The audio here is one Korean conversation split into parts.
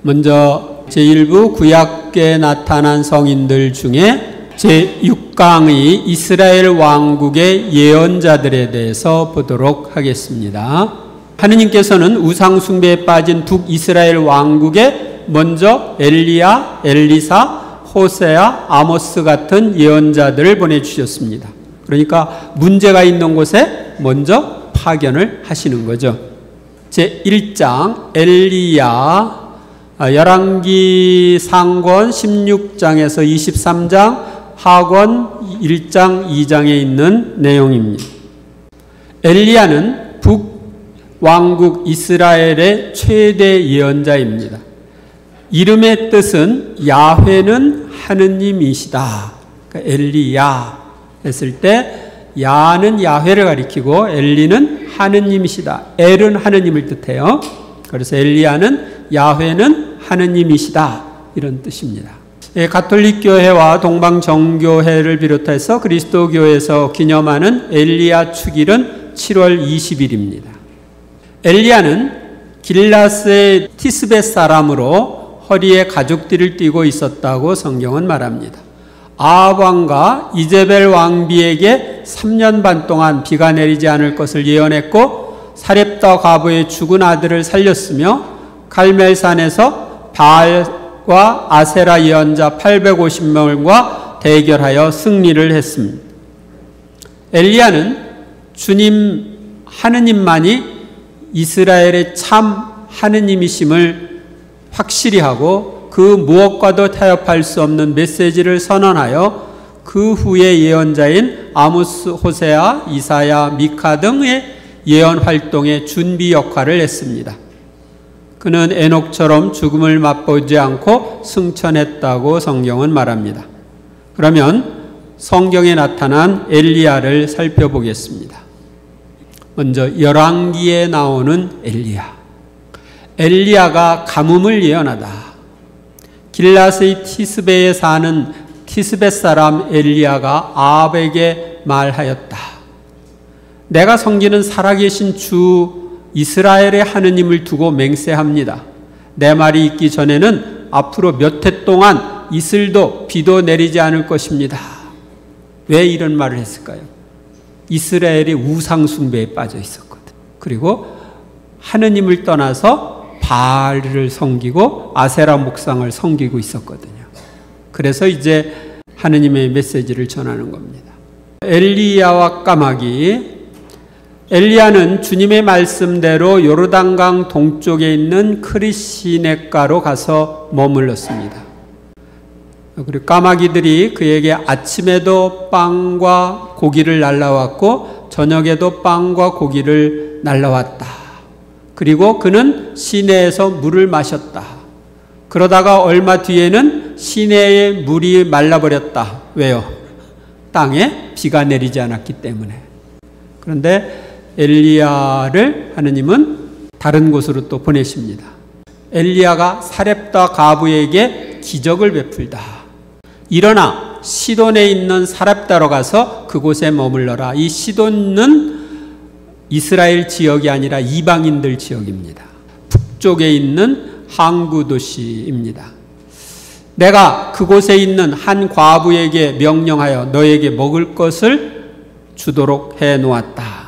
먼저 제1부 구약계에 나타난 성인들 중에 제6강의 이스라엘 왕국의 예언자들에 대해서 보도록 하겠습니다. 하느님께서는 우상 숭배에 빠진 북이스라엘 왕국에 먼저 엘리야, 엘리사, 호세아, 아모스 같은 예언자들을 보내주셨습니다. 그러니까 문제가 있는 곳에 먼저 파견을 하시는 거죠. 제1장 엘리야, 열왕기 상권 16장에서 23장, 하권 1장, 2장에 있는 내용입니다. 엘리야는 북왕국 이스라엘의 최대 예언자입니다. 이름의 뜻은 야훼는 하느님이시다. 그러니까 엘리야 했을 때 야는 야훼를 가리키고 엘리는 하느님이시다. 엘은 하느님을 뜻해요. 그래서 엘리야는 야훼는 하느님이시다. 이런 뜻입니다. 가톨릭 교회와 동방 정교회를 비롯해서 그리스도교에서 기념하는 엘리야 축일은 7월 20일입니다. 엘리야는 길라스의 티스벳 사람으로 허리에 가죽띠를 띠고 있었다고 성경은 말합니다. 아합 왕과 이제벨 왕비에게 3년 반 동안 비가 내리지 않을 것을 예언했고 사렙다 과부의 죽은 아들을 살렸으며 갈멜산에서 바알과 아세라 예언자 850명과 대결하여 승리를 했습니다. 엘리야는 주님 하느님만이 이스라엘의 참 하느님이심을 확실히 하고 그 무엇과도 타협할 수 없는 메시지를 선언하여 그 후에 예언자인 아모스, 호세아, 이사야, 미카 등의 예언 활동의 준비 역할을 했습니다. 그는 에녹처럼 죽음을 맛보지 않고 승천했다고 성경은 말합니다. 그러면 성경에 나타난 엘리야를 살펴보겠습니다. 먼저 열왕기에 나오는 엘리야. 엘리야가 가뭄을 예언하다. 길라스의 티스베에 사는 티스벳 사람 엘리야가 아합에게 말하였다. 내가 섬기는 살아계신 주 이스라엘의 하느님을 두고 맹세합니다. 내 말이 있기 전에는 앞으로 몇 해 동안 이슬도 비도 내리지 않을 것입니다. 왜 이런 말을 했을까요? 이스라엘이 우상 숭배에 빠져 있었거든. 그리고 하느님을 떠나서 바알을 섬기고 아세라 목상을 섬기고 있었거든요. 그래서 이제 하느님의 메시지를 전하는 겁니다. 엘리야와 까마귀. 엘리야는 주님의 말씀대로 요르단강 동쪽에 있는 크리시네가로 가서 머물렀습니다. 그리고 까마귀들이 그에게 아침에도 빵과 고기를 날라왔고 저녁에도 빵과 고기를 날라왔다. 그리고 그는 시내에서 물을 마셨다. 그러다가 얼마 뒤에는 시내의 물이 말라버렸다. 왜요? 땅에 비가 내리지 않았기 때문에. 그런데 엘리야를 하느님은 다른 곳으로 또 보내십니다. 엘리야가 사렙다 과부에게 기적을 베풀다. 일어나 시돈에 있는 사렙다로 가서 그곳에 머물러라. 이 시돈은 이스라엘 지역이 아니라 이방인들 지역입니다. 북쪽에 있는 항구 도시입니다. 내가 그곳에 있는 한 과부에게 명령하여 너에게 먹을 것을 주도록 해 놓았다.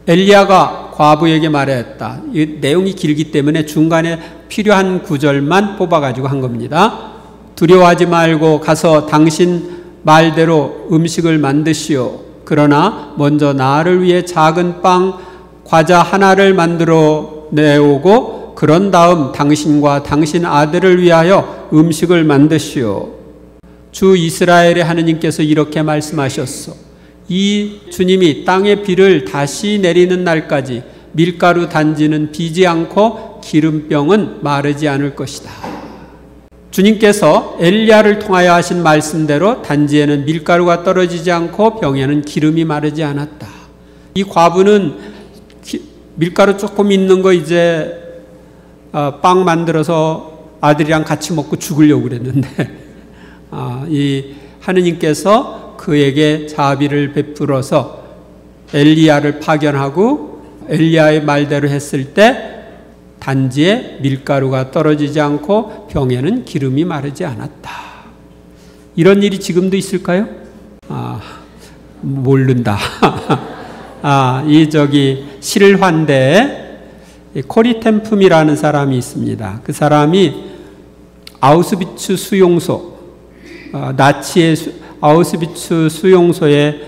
엘리야가 과부에게 말했다. 이 내용이 길기 때문에 중간에 필요한 구절만 뽑아가지고 한 겁니다. 두려워하지 말고 가서 당신 말대로 음식을 만드시오. 그러나 먼저 나를 위해 작은 빵, 과자 하나를 만들어 내오고 그런 다음 당신과 당신 아들을 위하여 음식을 만드시오. 주 이스라엘의 하느님께서 이렇게 말씀하셨소. 이 주님이 땅의 비를 다시 내리는 날까지 밀가루 단지는 비지 않고 기름병은 마르지 않을 것이다. 주님께서 엘리야를 통하여 하신 말씀대로 단지에는 밀가루가 떨어지지 않고 병에는 기름이 마르지 않았다. 이 과부는 밀가루 조금 있는 거 이제 빵 만들어서 아들이랑 같이 먹고 죽으려고 그랬는데 이 하느님께서 그에게 자비를 베풀어서 엘리야를 파견하고 엘리야의 말대로 했을 때 단지에 밀가루가 떨어지지 않고 병에는 기름이 마르지 않았다. 이런 일이 지금도 있을까요? 모른다. 실환대에 코리템품이라는 사람이 있습니다. 그 사람이 아우슈비츠 수용소, 나치의 아우슈비츠 수용소에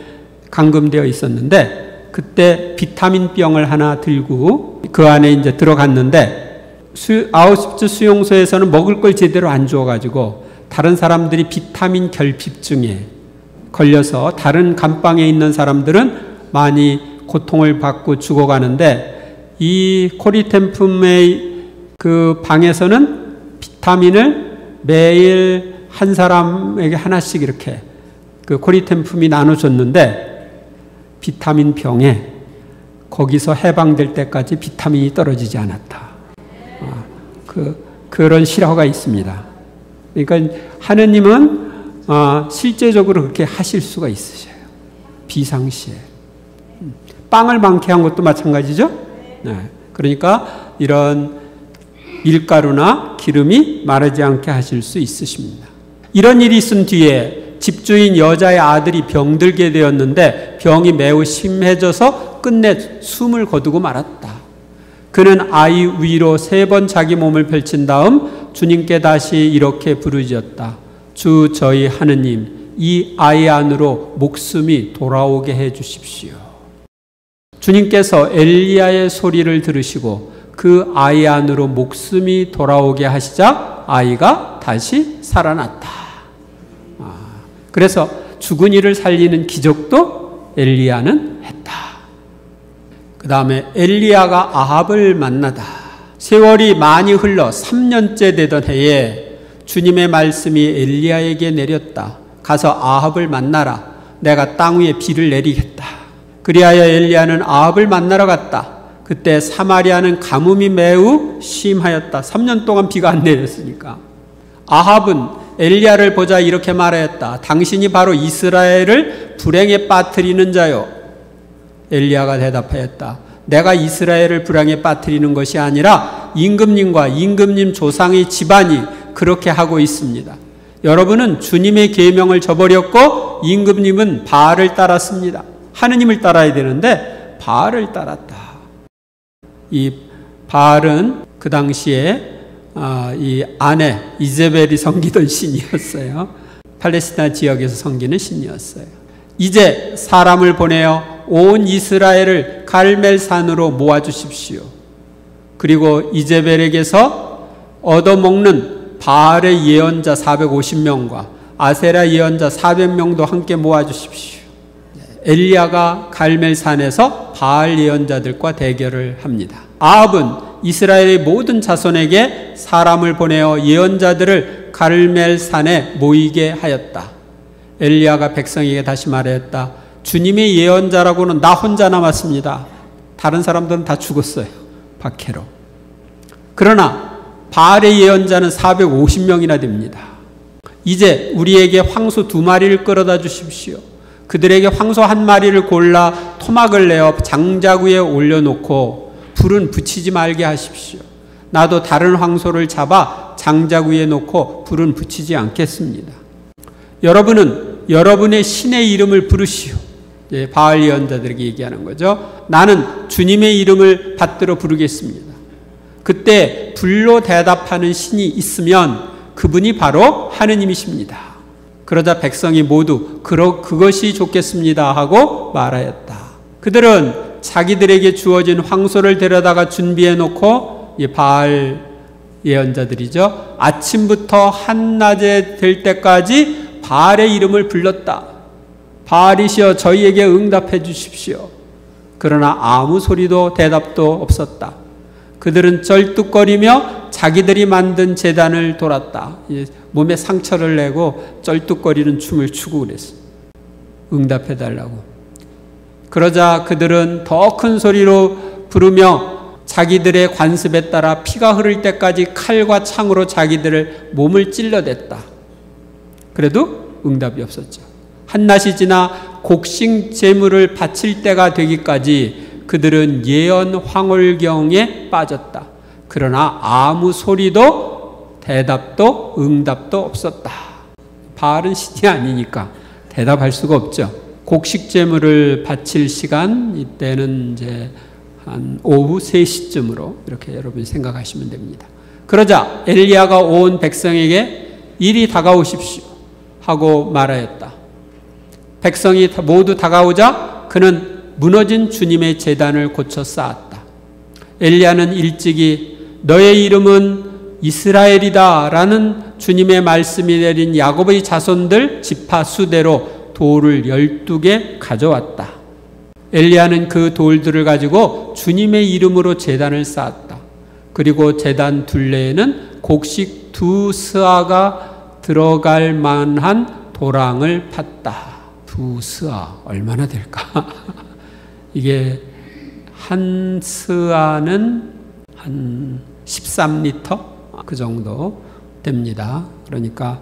감금되어 있었는데, 그때 비타민병을 하나 들고 그 안에 이제 들어갔는데, 아우슈비츠 수용소에서는 먹을 걸 제대로 안 주어가지고 다른 사람들이 비타민 결핍증에 걸려서 다른 감방에 있는 사람들은 많이 고통을 받고 죽어가는데, 이 코리템품의 그 방에서는 비타민을 매일 한 사람에게 하나씩 이렇게 그 코리템품이 나눠줬는데, 비타민 병에 거기서 해방될 때까지 비타민이 떨어지지 않았다. 그런 실화가 있습니다. 그러니까 하느님은 실제적으로 그렇게 하실 수가 있으셔요. 비상시에. 빵을 많게 한 것도 마찬가지죠. 네. 그러니까 이런 밀가루나 기름이 마르지 않게 하실 수 있으십니다. 이런 일이 있은 뒤에 집주인 여자의 아들이 병들게 되었는데, 병이 매우 심해져서 끝내 숨을 거두고 말았다. 그는 아이 위로 3번 자기 몸을 펼친 다음 주님께 다시 이렇게 부르짖었다. 주 저희 하느님, 이 아이 안으로 목숨이 돌아오게 해 주십시오. 주님께서 엘리야의 소리를 들으시고 그 아이 안으로 목숨이 돌아오게 하시자 아이가 다시 살아났다. 그래서 죽은 이를 살리는 기적도 엘리야는 했다. 그 다음에 엘리야가 아합을 만나다. 세월이 많이 흘러 3년째 되던 해에 주님의 말씀이 엘리야에게 내렸다. 가서 아합을 만나라. 내가 땅 위에 비를 내리겠다. 그리하여 엘리야는 아합을 만나러 갔다. 그때 사마리아는 가뭄이 매우 심하였다. 3년 동안 비가 안 내렸으니까. 아합은 엘리야를 보자 이렇게 말하였다. 당신이 바로 이스라엘을 불행에 빠뜨리는 자요. 엘리야가 대답하였다. 내가 이스라엘을 불행에 빠뜨리는 것이 아니라 임금님과 임금님 조상의 집안이 그렇게 하고 있습니다. 여러분은 주님의 계명을 저버렸고 임금님은 바알을 따랐습니다. 하느님을 따라야 되는데 바알을 따랐다. 이 바알은 그 당시에 이 아내 이제벨이 섬기던 신이었어요. 팔레스티나 지역에서 섬기는 신이었어요. 이제 사람을 보내어 온 이스라엘을 갈멜산으로 모아주십시오. 그리고 이제벨에게서 얻어먹는 바알의 예언자 450명과 아세라 예언자 400명도 함께 모아주십시오. 엘리야가 갈멜산에서 바알 예언자들과 대결을 합니다. 아합은 이스라엘의 모든 자손에게 사람을 보내어 예언자들을 갈멜산에 모이게 하였다. 엘리야가 백성에게 다시 말하였다. 주님의 예언자라고는 나 혼자 남았습니다. 다른 사람들은 다 죽었어요. 박해로. 그러나 바알의 예언자는 450명이나 됩니다. 이제 우리에게 황소 2마리를 끌어다 주십시오. 그들에게 황소 1마리를 골라 토막을 내어 장작 위에 올려놓고 불은 붙이지 말게 하십시오. 나도 다른 황소를 잡아 장작 위에 놓고 불은 붙이지 않겠습니다. 여러분은 여러분의 신의 이름을 부르시오. 바알 예언자들에게 얘기하는 거죠. 나는 주님의 이름을 받들어 부르겠습니다. 그때 불로 대답하는 신이 있으면 그분이 바로 하느님이십니다. 그러자 백성이 모두 그것이 좋겠습니다 하고 말하였다. 그들은 자기들에게 주어진 황소를 데려다가 준비해 놓고 바알 예언자들이죠. 아침부터 한낮에 될 때까지 바알의 이름을 불렀다. 바알이시여 저희에게 응답해 주십시오. 그러나 아무 소리도 대답도 없었다. 그들은 쩔뚝거리며 자기들이 만든 제단을 돌았다. 몸에 상처를 내고 쩔뚝거리는 춤을 추고 그랬어. 응답해 달라고. 그러자 그들은 더 큰 소리로 부르며 자기들의 관습에 따라 피가 흐를 때까지 칼과 창으로 자기들을 몸을 찔러댔다. 그래도 응답이 없었죠. 한낮이 지나 곡식 제물을 바칠 때가 되기까지 그들은 예언 황홀경에 빠졌다. 그러나 아무 소리도 대답도 응답도 없었다. 바알은 신이 아니니까 대답할 수가 없죠. 곡식 제물을 바칠 시간, 이때는 이제 한 오후 3시쯤으로 이렇게 여러분이 생각하시면 됩니다. 그러자 엘리야가 온 백성에게 이리 다가오십시오 하고 말하였다. 백성이 모두 다가오자 그는 무너진 주님의 제단을 고쳐 쌓았다. 엘리야는 일찍이 너의 이름은 이스라엘이다 라는 주님의 말씀이 내린 야곱의 자손들 지파 수대로 돌을 12개 가져왔다. 엘리야는 그 돌들을 가지고 주님의 이름으로 제단을 쌓았다. 그리고 제단 둘레에는 곡식 2스아가 들어갈 만한 도랑을 팠다. 2스아 얼마나 될까? 이게 한 스아는 한 13리터 그 정도 됩니다. 그러니까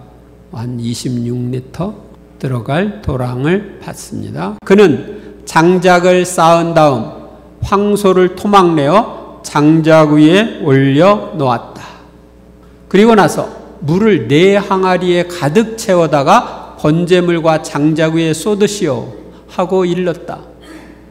한 26리터 들어갈 도랑을 팠습니다. 그는 장작을 쌓은 다음 황소를 토막내어 장작 위에 올려 놓았다. 그리고 나서 물을 4항아리에 가득 채워다가 번제물과 장작 위에 쏟으시오 하고 일렀다.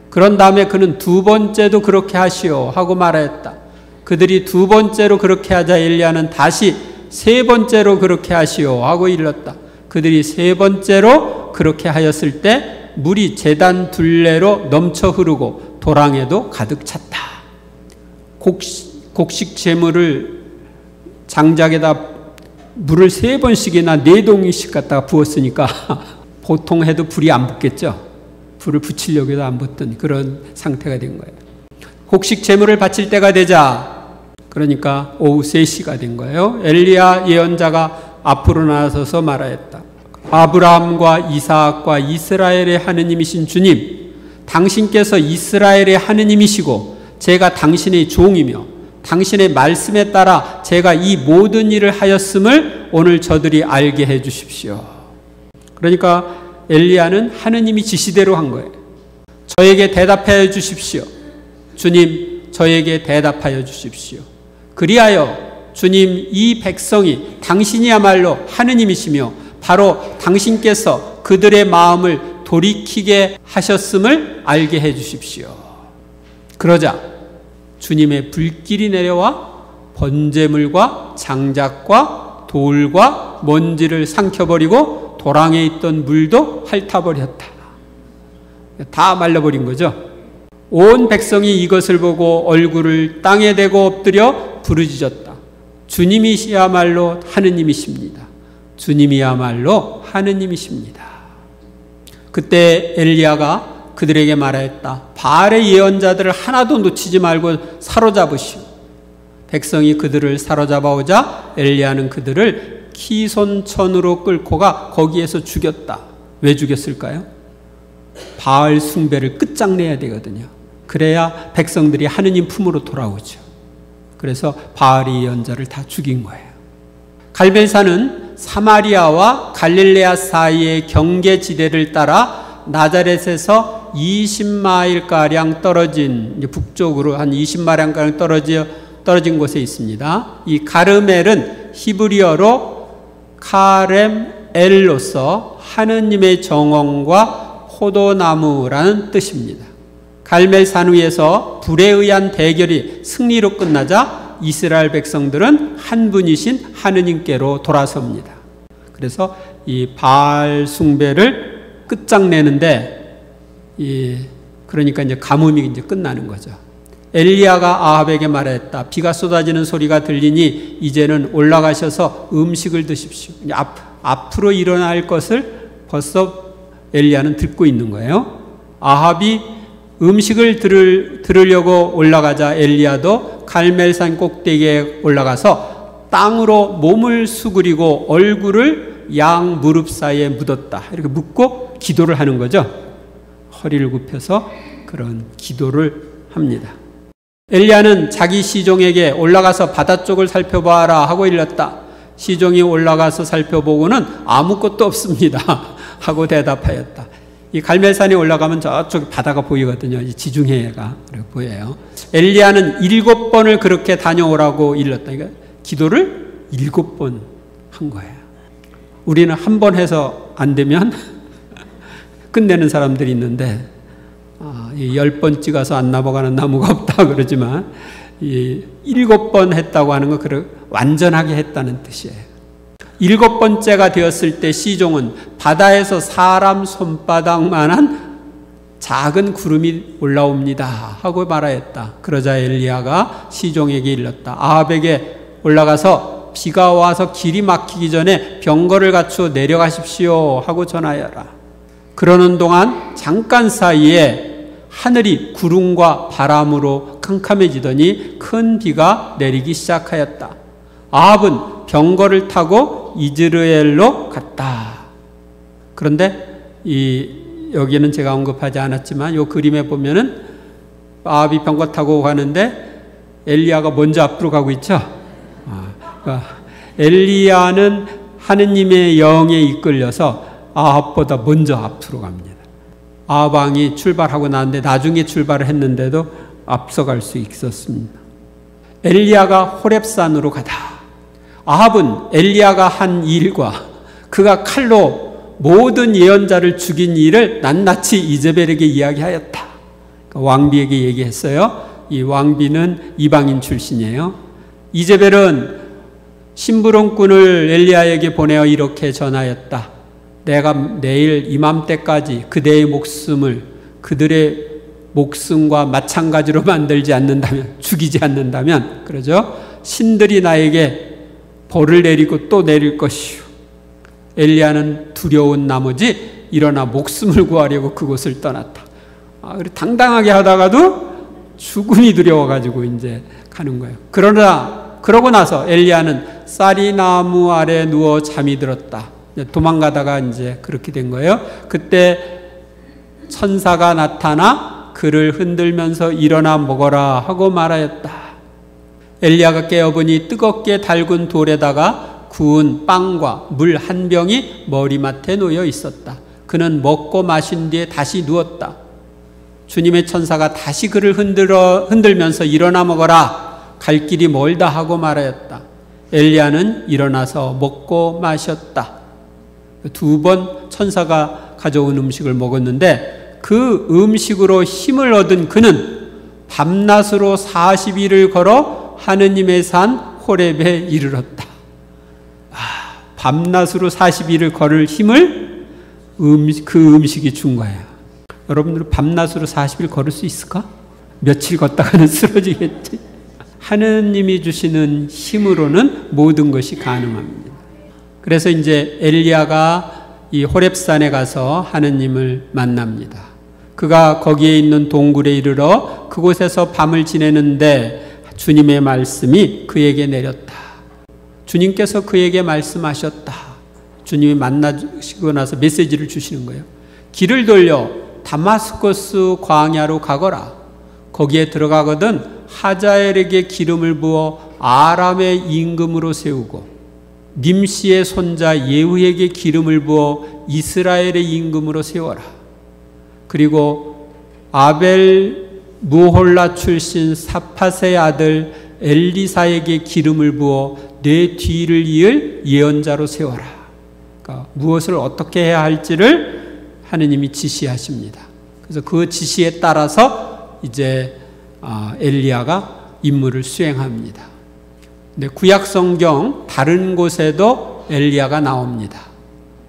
그런 다음에 그는 2번째도 그렇게 하시오 하고 말하였다. 그들이 2번째로 그렇게 하자 엘리야는 다시 3번째로 그렇게 하시오 하고 일렀다. 그들이 3번째로 그렇게 하였을 때 물이 제단 둘레로 넘쳐 흐르고 도랑에도 가득 찼다. 곡식 제물을 장작에다 물을 3번씩이나 4동이씩 갖다가 부었으니까 보통 해도 불이 안 붙겠죠. 불을 붙이려고 해도 안 붙던 그런 상태가 된 거예요. 곡식 제물을 바칠 때가 되자 그러니까 오후 3시가 된 거예요. 엘리야 예언자가 앞으로 나서서 말하였다. 아브라함과 이삭과 이스라엘의 하느님이신 주님, 당신께서 이스라엘의 하느님이시고 제가 당신의 종이며 당신의 말씀에 따라 제가 이 모든 일을 하였음을 오늘 저들이 알게 해 주십시오. 그러니까 엘리야는 하느님이 지시대로 한 거예요. 저에게 대답하여 주십시오. 주님, 저에게 대답하여 주십시오. 그리하여 주님, 이 백성이 당신이야말로 하느님이시며 바로 당신께서 그들의 마음을 돌이키게 하셨음을 알게 해 주십시오. 그러자 주님의 불길이 내려와 번제물과 장작과 돌과 먼지를 삼켜버리고 도랑에 있던 물도 핥아버렸다. 다 말라버린 거죠. 온 백성이 이것을 보고 얼굴을 땅에 대고 엎드려 부르짖었다. 주님이시야말로 하느님이십니다. 주님이야말로 하느님이십니다. 그때 엘리야가 그들에게 말하였다. 바알의 예언자들을 하나도 놓치지 말고 사로잡으시오. 백성이 그들을 사로잡아오자 엘리야는 그들을 키손천으로 끌고 가 거기에서 죽였다. 왜 죽였을까요? 바알 숭배를 끝장내야 되거든요. 그래야 백성들이 하느님 품으로 돌아오죠. 그래서 바알의 예언자를 다 죽인 거예요. 갈멜산은 사마리아와 갈릴레아 사이의 경계지대를 따라 나자렛에서 20마일가량 떨어진 북쪽으로 한 20마일가량 떨어진 곳에 있습니다. 이 가르멜은 히브리어로 카렘엘로서 하느님의 정원과 포도나무라는 뜻입니다. 갈멜산 위에서 불에 의한 대결이 승리로 끝나자 이스라엘 백성들은 한 분이신 하느님께로 돌아섭니다. 그래서 이 바알 숭배를 끝장내는데 그러니까 이제 가뭄이 이제 끝나는 거죠. 엘리야가 아합에게 말했다. 비가 쏟아지는 소리가 들리니 이제는 올라가셔서 음식을 드십시오. 앞으로 일어날 것을 벌써 엘리야는 듣고 있는 거예요. 아합이 음식을 들으려고 올라가자 엘리야도 갈멜산 꼭대기에 올라가서 땅으로 몸을 수그리고 얼굴을 양 무릎 사이에 묻었다. 이렇게 묻고 기도를 하는 거죠. 허리를 굽혀서 그런 기도를 합니다. 엘리야는 자기 시종에게 올라가서 바다 쪽을 살펴봐라 하고 일렀다. 시종이 올라가서 살펴보고는 아무것도 없습니다 하고 대답하였다. 이 갈멜산에 올라가면 저쪽 바다가 보이거든요. 이 지중해가 보여요. 엘리야는 7번을 그렇게 다녀오라고 일렀다. 그러니까 기도를 7번 한 거예요. 우리는 한 번 해서 안 되면 끝내는 사람들이 있는데 10번 찍어서 안 넘어가는 나무가 없다 그러지만 7번 했다고 하는 건 완전하게 했다는 뜻이에요. 7번째가 되었을 때 시종은 바다에서 사람 손바닥만한 작은 구름이 올라옵니다 하고 말하였다. 그러자 엘리야가 시종에게 일렀다. 아합에게 올라가서 비가 와서 길이 막히기 전에 병거를 갖추어 내려가십시오 하고 전하여라. 그러는 동안 잠깐 사이에 하늘이 구름과 바람으로 캄캄해지더니 큰 비가 내리기 시작하였다. 아합은 병거를 타고 이즈르엘로 갔다. 그런데 여기는 제가 언급하지 않았지만 이 그림에 보면은 아합이 병거 타고 가는데 엘리야가 먼저 앞으로 가고 있죠. 그러니까 엘리야는 하느님의 영에 이끌려서 아합보다 먼저 앞으로 갑니다. 아합 왕이 출발하고 나는데 나중에 출발을 했는데도 앞서갈 수 있었습니다. 엘리야가 호렙산으로 가다. 아합은 엘리야가 한 일과 그가 칼로 모든 예언자를 죽인 일을 낱낱이 이제벨에게 이야기하였다. 왕비에게 얘기했어요. 이 왕비는 이방인 출신이에요. 이제벨은 심부름꾼을 엘리야에게 보내어 이렇게 전하였다. 내가 내일 이맘때까지 그대의 목숨을 그들의 목숨과 마찬가지로 만들지 않는다면, 죽이지 않는다면, 그러죠? 신들이 나에게 벌을 내리고 또 내릴 것이요. 엘리야는 두려운 나머지 일어나 목숨을 구하려고 그곳을 떠났다. 당당하게 하다가도 죽음이 두려워가지고 이제 가는 거예요. 그러고 나서 엘리야는 쌀이나무 아래 누워 잠이 들었다. 도망가다가 이제 그렇게 된 거예요. 그때 천사가 나타나 그를 흔들면서 일어나 먹어라 하고 말하였다. 엘리야가 깨어보니 뜨겁게 달군 돌에다가 구운 빵과 물 한 병이 머리맡에 놓여 있었다. 그는 먹고 마신 뒤에 다시 누웠다. 주님의 천사가 다시 그를 흔들면서 일어나 먹어라. 갈 길이 멀다 하고 말하였다. 엘리야는 일어나서 먹고 마셨다. 2번 천사가 가져온 음식을 먹었는데 그 음식으로 힘을 얻은 그는 밤낮으로 40일을 걸어 하느님의 산 호렙에 이르렀다. 밤낮으로 40일을 걸을 힘을 그 음식이 준 거예요. 여러분들은 밤낮으로 40일 걸을 수 있을까? 며칠 걷다가는 쓰러지겠지. 하느님이 주시는 힘으로는 모든 것이 가능합니다. 그래서 이제 엘리야가 이 호렙산에 가서 하느님을 만납니다. 그가 거기에 있는 동굴에 이르러 그곳에서 밤을 지내는데 주님의 말씀이 그에게 내렸다. 주님께서 그에게 말씀하셨다. 주님이 만나시고 나서 메시지를 주시는 거예요. 길을 돌려 다마스커스 광야로 가거라. 거기에 들어가거든 하자엘에게 기름을 부어 아람의 임금으로 세우고 님시의 손자 예후에게 기름을 부어 이스라엘의 임금으로 세워라. 그리고 아벨 무홀라 출신 사팟의 아들 엘리사에게 기름을 부어 내 뒤를 이을 예언자로 세워라. 그러니까 무엇을 어떻게 해야 할지를 하느님이 지시하십니다. 그래서 그 지시에 따라서 이제 엘리야가 임무를 수행합니다. 근데 구약 성경 다른 곳에도 엘리야가 나옵니다.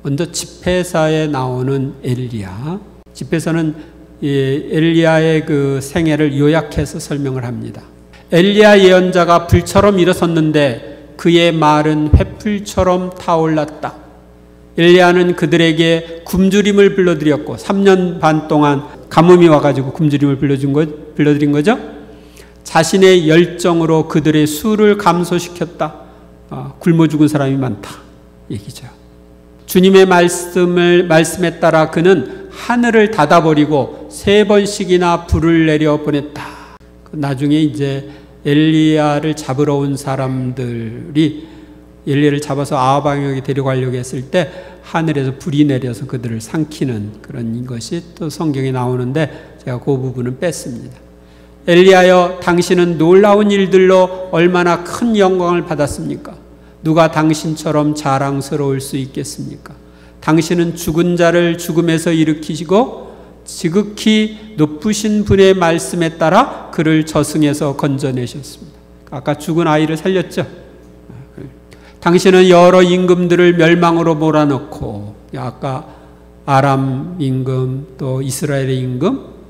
먼저 집회사에 나오는 엘리야. 집회서는 엘리야의 그 생애를 요약해서 설명을 합니다. 엘리야 예언자가 불처럼 일어섰는데 그의 말은 횃불처럼 타올랐다. 엘리야는 그들에게 굶주림을 불러드렸고 3년 반 동안 가뭄이 와가지고 굶주림을 불러드린 거죠. 자신의 열정으로 그들의 수를 감소시켰다. 굶어 죽은 사람이 많다 얘기죠. 주님의 말씀에 따라 그는 하늘을 닫아버리고 3번씩이나 불을 내려 보냈다. 나중에 이제 엘리야를 잡으러 온 사람들이 엘리야를 잡아서 아합 왕에게 데려가려고 했을 때 하늘에서 불이 내려서 그들을 삼키는 그런 것이 또 성경에 나오는데 제가 그 부분은 뺐습니다. 엘리야여, 당신은 놀라운 일들로 얼마나 큰 영광을 받았습니까? 누가 당신처럼 자랑스러울 수 있겠습니까? 당신은 죽은 자를 죽음에서 일으키시고 지극히 높으신 분의 말씀에 따라 그를 저승에서 건져내셨습니다. 아까 죽은 아이를 살렸죠. 당신은 여러 임금들을 멸망으로 몰아넣고, 아까 아람 임금 또 이스라엘의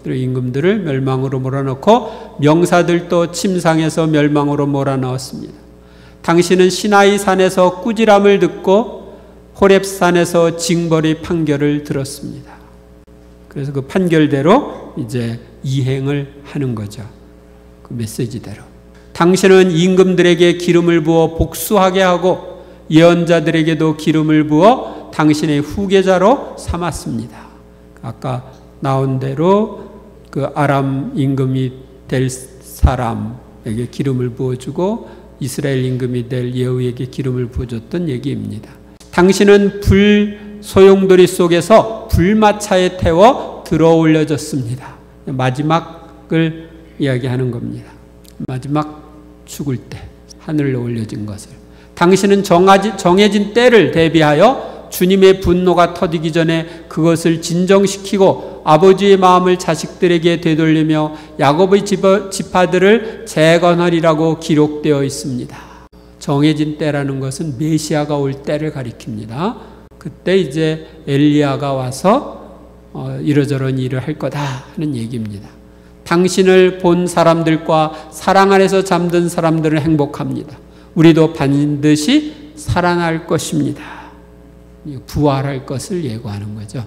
임금들을 멸망으로 몰아넣고 명사들도 침상에서 멸망으로 몰아넣었습니다. 당신은 시나이 산에서 꾸지람을 듣고 호렙산에서 징벌의 판결을 들었습니다. 그래서 그 판결대로 이제 이행을 하는 거죠. 그 메시지대로. 당신은 임금들에게 기름을 부어 복수하게 하고 예언자들에게도 기름을 부어 당신의 후계자로 삼았습니다. 아까 나온 대로 그 아람 임금이 될 사람에게 기름을 부어주고 이스라엘 임금이 될 예후에게 기름을 부어줬던 얘기입니다. 당신은 불 소용돌이 속에서 불마차에 태워 들어 올려졌습니다. 마지막을 이야기하는 겁니다. 마지막 죽을 때 하늘로 올려진 것을. 당신은 정해진 때를 대비하여 주님의 분노가 터지기 전에 그것을 진정시키고 아버지의 마음을 자식들에게 되돌리며 야곱의 지파들을 재건하리라고 기록되어 있습니다. 정해진 때라는 것은 메시아가 올 때를 가리킵니다. 그때 이제 엘리야가 와서 이러저런 일을 할 거다 하는 얘기입니다. 당신을 본 사람들과 사랑 안에서 잠든 사람들은 행복합니다. 우리도 반드시 살아날 것입니다. 부활할 것을 예고하는 거죠.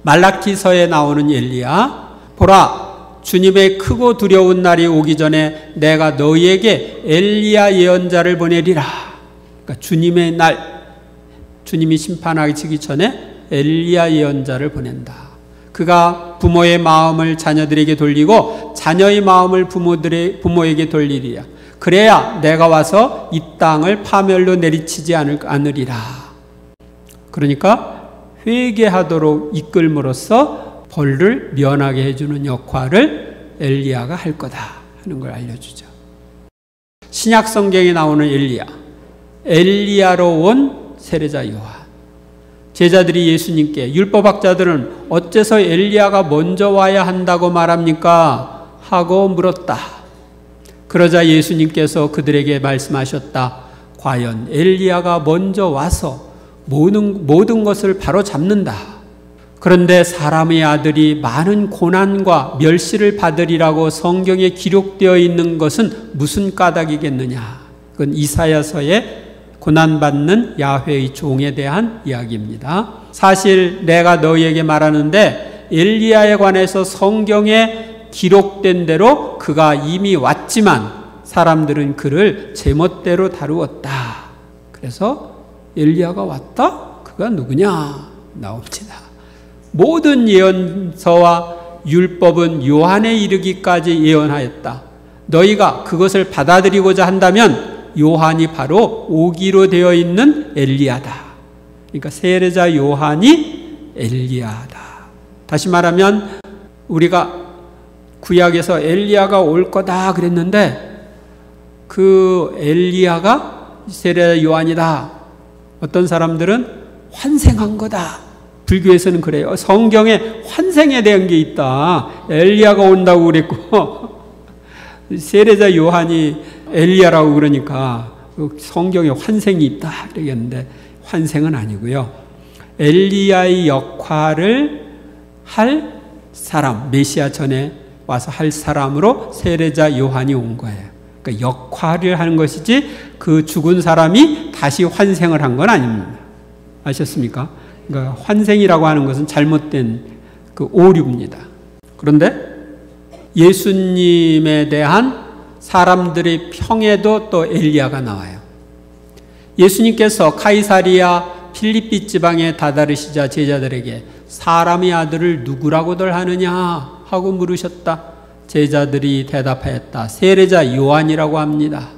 말라기서에 나오는 엘리야, 보라, 주님의 크고 두려운 날이 오기 전에 내가 너희에게 엘리야 예언자를 보내리라. 그러니까 주님의 날, 주님이 심판하시기 전에 엘리야 예언자를 보낸다. 그가 부모의 마음을 자녀들에게 돌리고 자녀의 마음을 부모에게 돌리리라. 그래야 내가 와서 이 땅을 파멸로 내리치지 않으리라. 그러니까 회개하도록 이끌므로써 벌을 면하게 해주는 역할을 엘리야가 할 거다 하는 걸 알려주죠. 신약 성경에 나오는 엘리야로 온 세례자 요한. 제자들이 예수님께 율법학자들은 어째서 엘리야가 먼저 와야 한다고 말합니까? 하고 물었다. 그러자 예수님께서 그들에게 말씀하셨다. 과연 엘리야가 먼저 와서 모든 것을 바로 잡는다. 그런데 사람의 아들이 많은 고난과 멸시를 받으리라고 성경에 기록되어 있는 것은 무슨 까닭이겠느냐. 그건 이사야서의 고난받는 야훼의 종에 대한 이야기입니다. 사실 내가 너희에게 말하는데 엘리야에 관해서 성경에 기록된 대로 그가 이미 왔지만 사람들은 그를 제멋대로 다루었다. 그래서 엘리야가 왔다? 그가 누구냐? 나옵니다. 모든 예언서와 율법은 요한에 이르기까지 예언하였다. 너희가 그것을 받아들이고자 한다면 요한이 바로 오기로 되어 있는 엘리야다. 그러니까 세례자 요한이 엘리야다. 다시 말하면 우리가 구약에서 엘리야가 올 거다 그랬는데 그 엘리야가 세례자 요한이다. 어떤 사람들은 환생한 거다. 불교에서는 그래요. 성경에 환생에 대한 게 있다. 엘리야가 온다고 그랬고 세례자 요한이 엘리야라고 그러니까 성경에 환생이 있다 그러겠는데 환생은 아니고요. 엘리야의 역할을 할 사람, 메시아 전에 와서 할 사람으로 세례자 요한이 온 거예요. 그러니까 역할을 하는 것이지 그 죽은 사람이 다시 환생을 한 건 아닙니다. 아셨습니까? 그러니까 환생이라고 하는 것은 잘못된 그 오류입니다. 그런데 예수님에 대한 사람들의 평에도 또 엘리야가 나와요. 예수님께서 카이사리아 필리피 지방에 다다르시자 제자들에게 사람의 아들을 누구라고들 하느냐 하고 물으셨다. 제자들이 대답하였다. 세례자 요한이라고 합니다.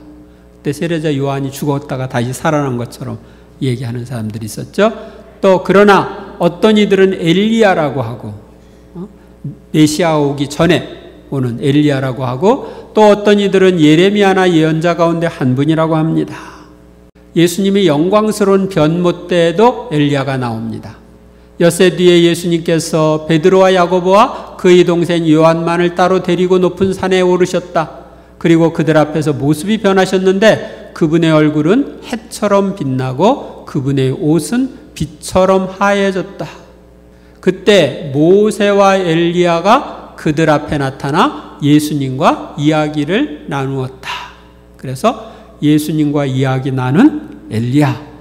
그때 세례자 요한이 죽었다가 다시 살아난 것처럼 얘기하는 사람들이 있었죠. 또 그러나 어떤 이들은 엘리야라고 하고 메시아 오기 전에 오는 엘리야라고 하고 또 어떤 이들은 예레미야나 예언자 가운데 한 분이라고 합니다. 예수님의 영광스러운 변모 때에도 엘리야가 나옵니다. 엿새 뒤에 예수님께서 베드로와 야고보와 그의 동생 요한만을 따로 데리고 높은 산에 오르셨다. 그리고 그들 앞에서 모습이 변하셨는데 그분의 얼굴은 해처럼 빛나고 그분의 옷은 빛처럼 하얘졌다. 그때 모세와 엘리야가 그들 앞에 나타나 예수님과 이야기를 나누었다. 그래서 예수님과 이야기 나눈 엘리야.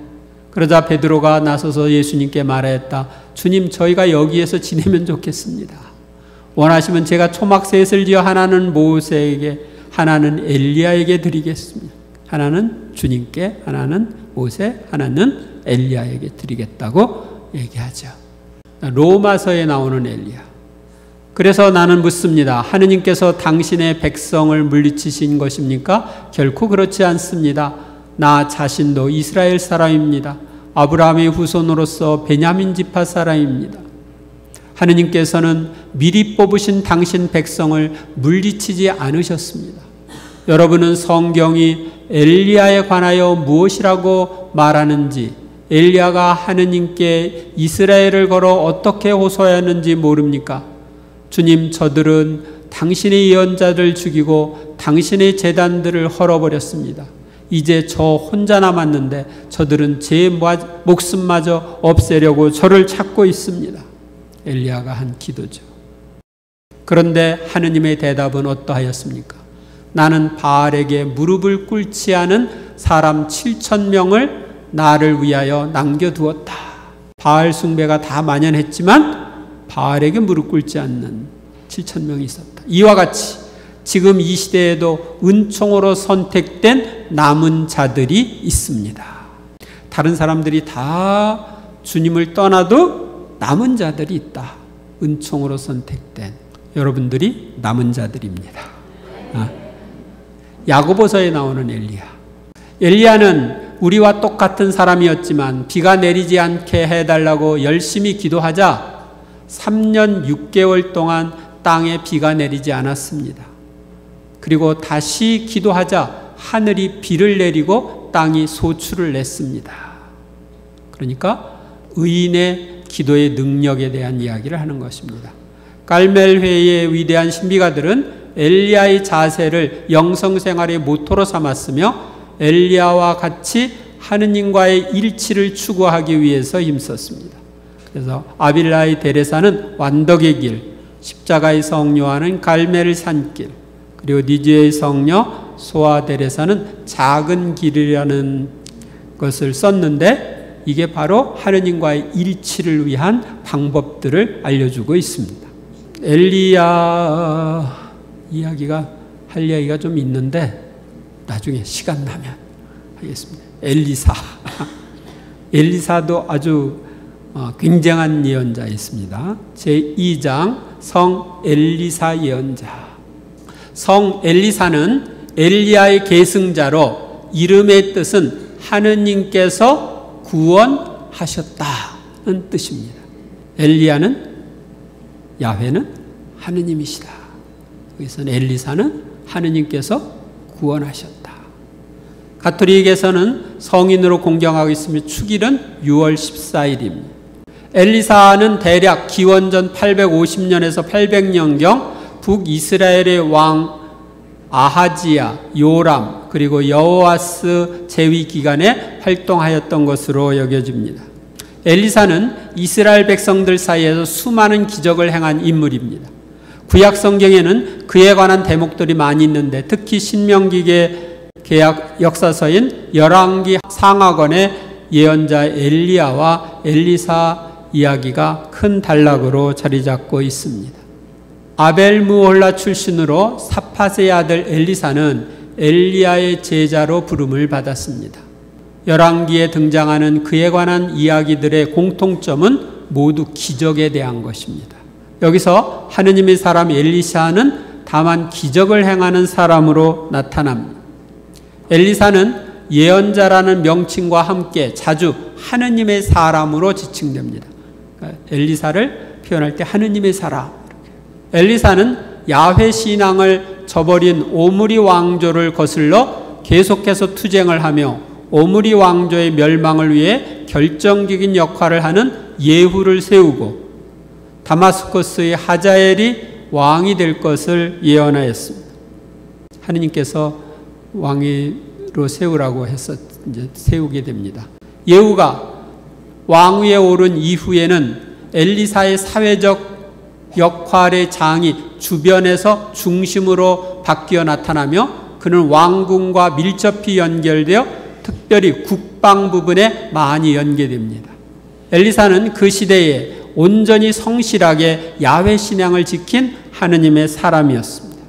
그러자 베드로가 나서서 예수님께 말하였다. 주님, 저희가 여기에서 지내면 좋겠습니다. 원하시면 제가 초막셋을 지어 하나는 모세에게, 하나는 엘리야에게 드리겠습니다. 하나는 주님께, 하나는 모세, 하나는 엘리야에게 드리겠다고 얘기하죠. 로마서에 나오는 엘리야. 그래서 나는 묻습니다. 하느님께서 당신의 백성을 물리치신 것입니까? 결코 그렇지 않습니다. 나 자신도 이스라엘 사람입니다. 아브라함의 후손으로서 베냐민 지파 사람입니다. 하느님께서는 미리 뽑으신 당신 백성을 물리치지 않으셨습니다. 여러분은 성경이 엘리야에 관하여 무엇이라고 말하는지, 엘리야가 하느님께 이스라엘을 걸어 어떻게 호소하였는지 모릅니까? 주님, 저들은 당신의 예언자들 죽이고 당신의 제단들을 헐어버렸습니다. 이제 저 혼자 남았는데 저들은 제 목숨마저 없애려고 저를 찾고 있습니다. 엘리야가 한 기도죠. 그런데 하느님의 대답은 어떠하였습니까? 나는 바알에게 무릎을 꿇지 않은 사람 7,000명을 나를 위하여 남겨두었다. 바알 숭배가 다 만연했지만 바알에게 무릎 꿇지 않는 7,000명이 있었다. 이와 같이 지금 이 시대에도 은총으로 선택된 남은 자들이 있습니다. 다른 사람들이 다 주님을 떠나도 남은 자들이 있다. 은총으로 선택된 여러분들이 남은 자들입니다. 야고보서에 나오는 엘리야. 엘리야는 우리와 똑같은 사람이었지만 비가 내리지 않게 해달라고 열심히 기도하자 3년 6개월 동안 땅에 비가 내리지 않았습니다. 그리고 다시 기도하자 하늘이 비를 내리고 땅이 소출을 냈습니다. 그러니까 의인의 기도의 능력에 대한 이야기를 하는 것입니다. 갈멜회의 위대한 신비가들은 엘리야의 자세를 영성생활의 모토로 삼았으며 엘리야와 같이 하느님과의 일치를 추구하기 위해서 힘썼습니다. 그래서 아빌라의 데레사는 완덕의 길, 십자가의 성녀와는 갈멜 산길, 그리고 니즈의 성녀 소아 데레사는 작은 길이라는 것을 썼는데 이게 바로 하느님과의 일치를 위한 방법들을 알려주고 있습니다. 엘리야 이야기가 할 이야기가 좀 있는데 나중에 시간 나면 하겠습니다. 엘리사 엘리사도 아주 굉장한 예언자였습니다. 제2장 성 엘리사 예언자. 성 엘리사는 엘리야의 계승자로 이름의 뜻은 하느님께서 구원하셨다는 뜻입니다. 엘리야는 야훼는 하느님이시다. 여기서는 엘리사는 하느님께서 구원하셨다. 가톨릭에서는 성인으로 공경하고 있으며 축일은 6월 14일입니다. 엘리사는 대략 기원전 850년에서 800년경 북이스라엘의 왕 아하지야, 요람, 그리고 여호아스 재위 기간에 활동하였던 것으로 여겨집니다. 엘리사는 이스라엘 백성들 사이에서 수많은 기적을 행한 인물입니다. 구약 성경에는 그에 관한 대목들이 많이 있는데 특히 신명기의 개약 역사서인 열왕기 상하권의 예언자 엘리야와 엘리사 이야기가 큰 단락으로 자리 잡고 있습니다. 아벨무홀라 출신으로 사팟의 아들 엘리사는 엘리야의 제자로 부름을 받았습니다. 열왕기에 등장하는 그에 관한 이야기들의 공통점은 모두 기적에 대한 것입니다. 여기서 하느님의 사람 엘리사는 다만 기적을 행하는 사람으로 나타납니다. 엘리사는 예언자라는 명칭과 함께 자주 하느님의 사람으로 지칭됩니다. 그러니까 엘리사를 표현할 때 하느님의 사람. 엘리사는 야훼 신앙을 저버린 오므리 왕조를 거슬러 계속해서 투쟁을 하며 오므리 왕조의 멸망을 위해 결정적인 역할을 하는 예후를 세우고 다마스커스의 하자엘이 왕이 될 것을 예언하였습니다. 하느님께서 왕으로 세우라고 해서 이제 세우게 됩니다. 예후가 왕위에 오른 이후에는 엘리사의 사회적 역할의 장이 주변에서 중심으로 바뀌어 나타나며 그는 왕궁과 밀접히 연결되어 특별히 국방 부분에 많이 연계됩니다. 엘리사는 그 시대에 온전히 성실하게 야훼 신앙을 지킨 하느님의 사람이었습니다.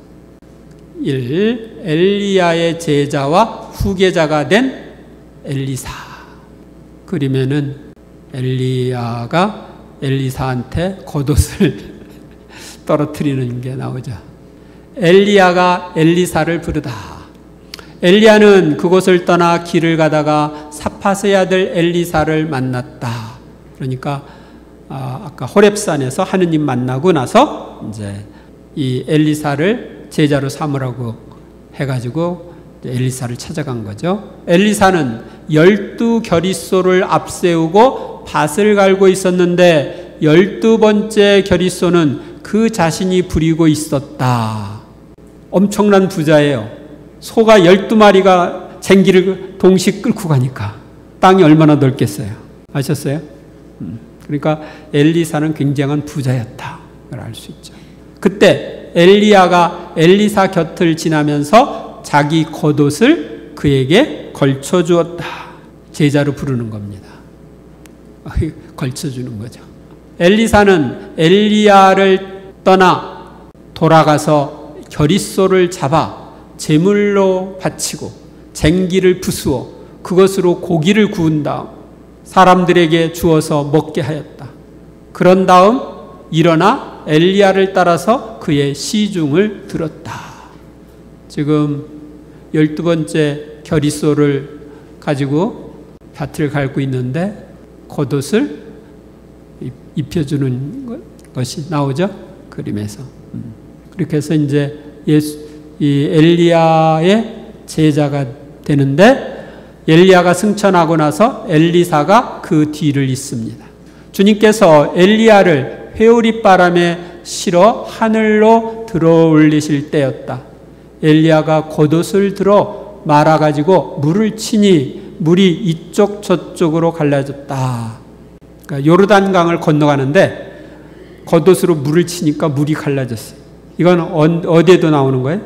1. 엘리야의 제자와 후계자가 된 엘리사. 그러면은 엘리야가 엘리사한테 겉옷을 떨어뜨리는 게 나오죠. 엘리야가 엘리사를 부르다. 엘리야는 그곳을 떠나 길을 가다가 사파스의 아들 엘리사를 만났다. 그러니까 아까 호렙산에서 하느님 만나고 나서 이제 이 엘리사를 제자로 삼으라고 해가지고 엘리사를 찾아간 거죠. 엘리사는 12겨릿소를 앞세우고 밭을 갈고 있었는데 12번째 겨릿소는 그 자신이 부리고 있었다. 엄청난 부자예요. 소가 12마리가 쟁기를 동시에 끌고 가니까 땅이 얼마나 넓겠어요. 아셨어요? 그러니까 엘리사는 굉장한 부자였다. 그걸 알 수 있죠. 그때 엘리야가 엘리사 곁을 지나면서 자기 겉옷을 그에게 걸쳐주었다. 제자로 부르는 겁니다. 걸쳐주는 거죠. 엘리사는 엘리야를 떠나 돌아가서 겨릿소를 잡아 제물로 바치고 쟁기를 부수어 그것으로 고기를 구운 다음 사람들에게 주어서 먹게 하였다. 그런 다음 일어나 엘리야를 따라서 그의 시중을 들었다. 지금 12번째 겨릿소를 가지고 밭을 갈고 있는데 겉옷을 입혀주는 것이 나오죠. 그림에서. 그렇게 해서 이제 이 엘리야의 제자가 되는데 엘리야가 승천하고 나서 엘리사가 그 뒤를 잇습니다. 주님께서 엘리야를 회오리바람에 실어 하늘로 들어 올리실 때였다. 엘리야가 겉옷을 들어 말아가지고 물을 치니 물이 이쪽 저쪽으로 갈라졌다. 그러니까 요르단강을 건너가는데 겉옷으로 물을 치니까 물이 갈라졌어요. 이건 어디에도 나오는 거예요?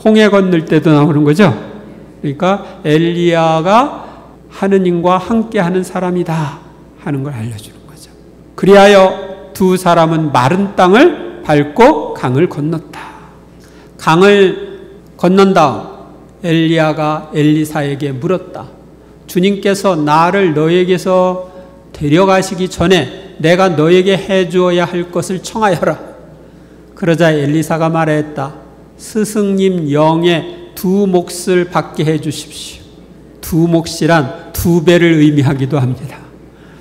홍해 건널 때도 나오는 거죠. 그러니까 엘리야가 하느님과 함께하는 사람이다 하는 걸 알려주는 거죠. 그리하여 두 사람은 마른 땅을 밟고 강을 건넜다. 강을 건넌 다음 엘리야가 엘리사에게 물었다. 주님께서 나를 너에게서 데려가시기 전에 내가 너에게 해주어야 할 것을 청하여라. 그러자 엘리사가 말했다. 스승님 영의 두 몫을 받게 해 주십시오. 두 몫이란 두 배를 의미하기도 합니다.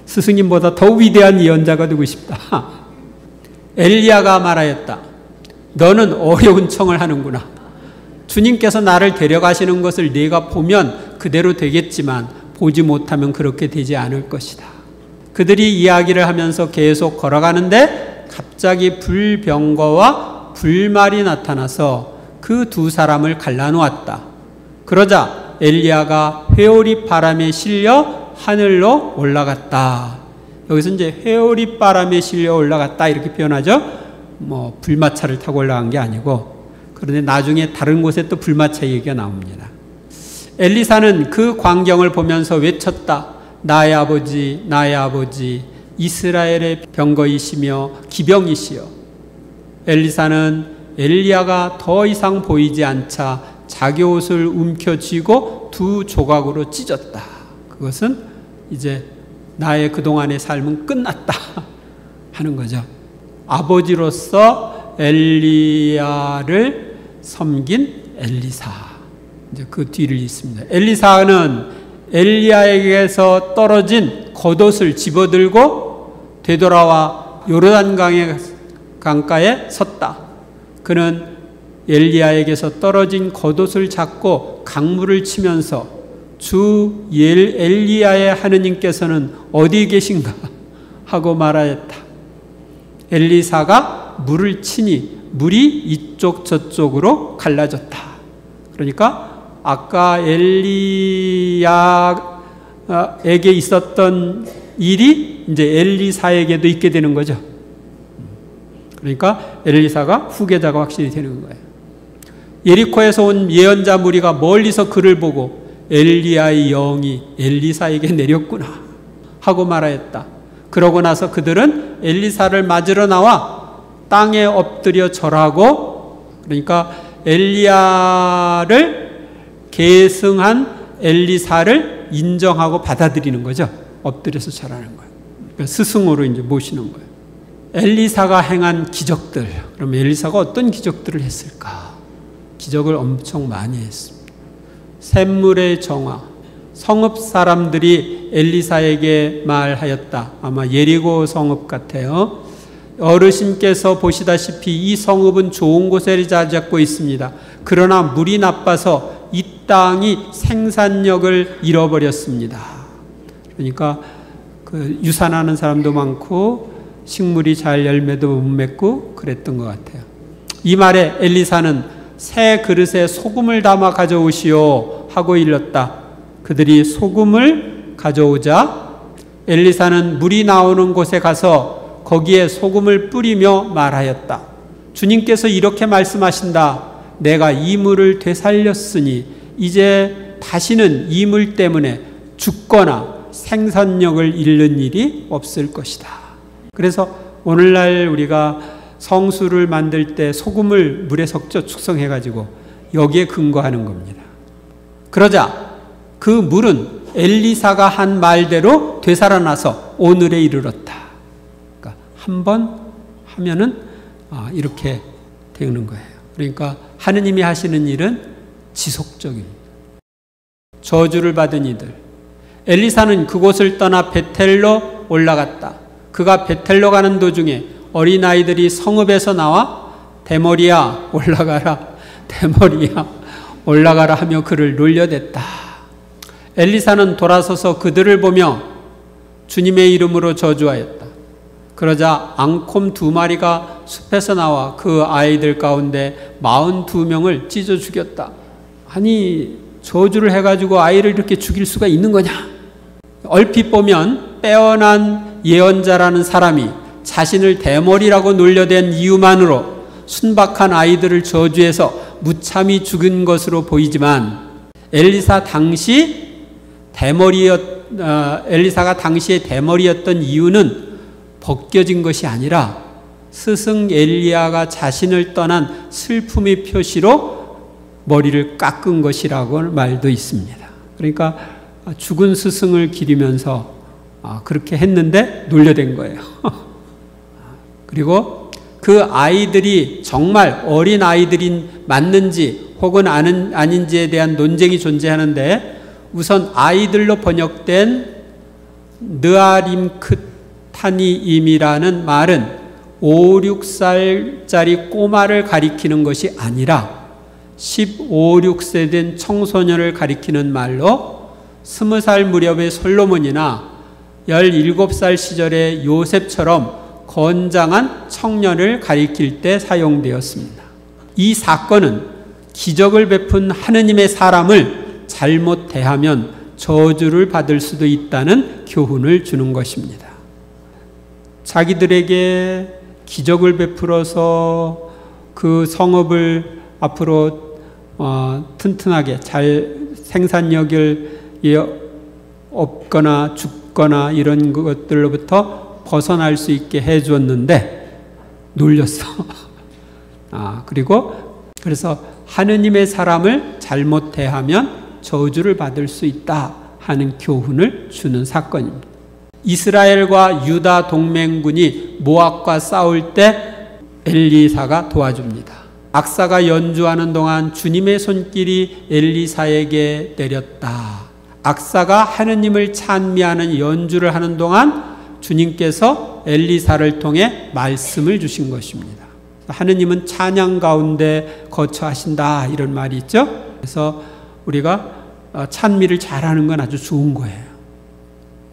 스승님보다 더 위대한 예언자가 되고 싶다. 엘리야가 말하였다. 너는 어려운 청을 하는구나. 주님께서 나를 데려가시는 것을 네가 보면 그대로 되겠지만 보지 못하면 그렇게 되지 않을 것이다. 그들이 이야기를 하면서 계속 걸어가는데 갑자기 불병거와 불말이 나타나서 그 두 사람을 갈라놓았다. 그러자 엘리야가 회오리 바람에 실려 하늘로 올라갔다. 여기서 이제 회오리 바람에 실려 올라갔다 이렇게 표현하죠. 뭐 불마차를 타고 올라간 게 아니고, 그런데 나중에 다른 곳에 또 불마차 얘기가 나옵니다. 엘리사는 그 광경을 보면서 외쳤다. 나의 아버지, 나의 아버지, 이스라엘의 병거이시며 기병이시여. 엘리사는 엘리야가 더 이상 보이지 않자 자기 옷을 움켜쥐고 두 조각으로 찢었다. 그것은 이제 나의 그동안의 삶은 끝났다 하는 거죠. 아버지로서 엘리야를 섬긴 엘리사. 이제 그 뒤를 잇습니다. 엘리사는 엘리야에게서 떨어진 겉옷을 집어들고 되돌아와 요르단 강가에 섰다. 그는 엘리야에게서 떨어진 겉옷을 잡고 강물을 치면서 주 엘리야의 하느님께서는 어디 계신가 하고 말하였다. 엘리사가 물을 치니 물이 이쪽 저쪽으로 갈라졌다. 그러니까 아까 엘리야에게 있었던 일이 이제 엘리사에게도 있게 되는 거죠. 그러니까 엘리사가 후계자가 확실히 되는 거예요. 예리코에서 온 예언자 무리가 멀리서 그를 보고 엘리야의 영이 엘리사에게 내렸구나 하고 말하였다. 그러고 나서 그들은 엘리사를 맞으러 나와 땅에 엎드려 절하고, 그러니까 엘리야를 계승한 엘리사를 인정하고 받아들이는 거죠. 엎드려서 절하는 거예요. 그러니까 스승으로 이제 모시는 거예요. 엘리사가 행한 기적들. 그럼 엘리사가 어떤 기적들을 했을까? 기적을 엄청 많이 했습니다. 샘물의 정화. 성읍 사람들이 엘리사에게 말하였다. 아마 예리고 성읍 같아요. 어르신께서 보시다시피 이 성읍은 좋은 곳에 자리 잡고 있습니다. 그러나 물이 나빠서 이 땅이 생산력을 잃어버렸습니다. 그러니까 그 유산하는 사람도 많고 식물이 잘 열매도 못 맺고 그랬던 것 같아요. 이 말에 엘리사는 새 그릇에 소금을 담아 가져오시오 하고 일렀다. 그들이 소금을 가져오자 엘리사는 물이 나오는 곳에 가서 거기에 소금을 뿌리며 말하였다. 주님께서 이렇게 말씀하신다. 내가 이 물을 되살렸으니 이제 다시는 이 물 때문에 죽거나 생산력을 잃는 일이 없을 것이다. 그래서 오늘날 우리가 성수를 만들 때 소금을 물에 섞여 축성해가지고 여기에 근거하는 겁니다. 그러자 그 물은 엘리사가 한 말대로 되살아나서 오늘에 이르렀다. 그러니까 한 번 하면은 이렇게 되는 거예요. 그러니까 하느님이 하시는 일은 지속적입니다. 저주를 받은 이들. 엘리사는 그곳을 떠나 베텔로 올라갔다. 그가 베텔로 가는 도중에 어린아이들이 성읍에서 나와 대머리야 올라가라, 대머리야 올라가라 하며 그를 놀려댔다. 엘리사는 돌아서서 그들을 보며 주님의 이름으로 저주하였다. 그러자 앙콤 2마리가 숲에서 나와 그 아이들 가운데 42명을 찢어 죽였다. 아니 저주를 해가지고 아이를 이렇게 죽일 수가 있는 거냐? 얼핏 보면 빼어난 예언자라는 사람이 자신을 대머리라고 놀려댄 이유만으로 순박한 아이들을 저주해서 무참히 죽은 것으로 보이지만 엘리사가 당시에 대머리였던 이유는 벗겨진 것이 아니라 스승 엘리야가 자신을 떠난 슬픔의 표시로 머리를 깎은 것이라고 말도 있습니다. 그러니까 죽은 스승을 기리면서 그렇게 했는데 놀려댄 거예요. 그리고 그 아이들이 정말 어린 아이들이 맞는지 혹은 아닌지에 대한 논쟁이 존재하는데, 우선 아이들로 번역된 느아림크타니임이라는 말은 5, 6살짜리 꼬마를 가리키는 것이 아니라 15, 16세 된 청소년을 가리키는 말로 20살 무렵의 솔로몬이나 17살 시절의 요셉처럼 건장한 청년을 가리킬 때 사용되었습니다. 이 사건은 기적을 베푼 하느님의 사람을 잘못 대하면 저주를 받을 수도 있다는 교훈을 주는 것입니다. 자기들에게 기적을 베풀어서 그 성읍을 앞으로 튼튼하게 잘 생산력을 없거나 죽거나 이런 것들로부터 벗어날 수 있게 해주었는데 놀렸어. 그래서 하느님의 사람을 잘못 대하면 저주를 받을 수 있다 하는 교훈을 주는 사건입니다. 이스라엘과 유다 동맹군이 모압과 싸울 때 엘리사가 도와줍니다. 악사가 연주하는 동안 주님의 손길이 엘리사에게 내렸다. 악사가 하느님을 찬미하는 연주를 하는 동안 주님께서 엘리사를 통해 말씀을 주신 것입니다. 하느님은 찬양 가운데 거처하신다, 이런 말이 있죠. 그래서 우리가 찬미를 잘하는 건 아주 좋은 거예요.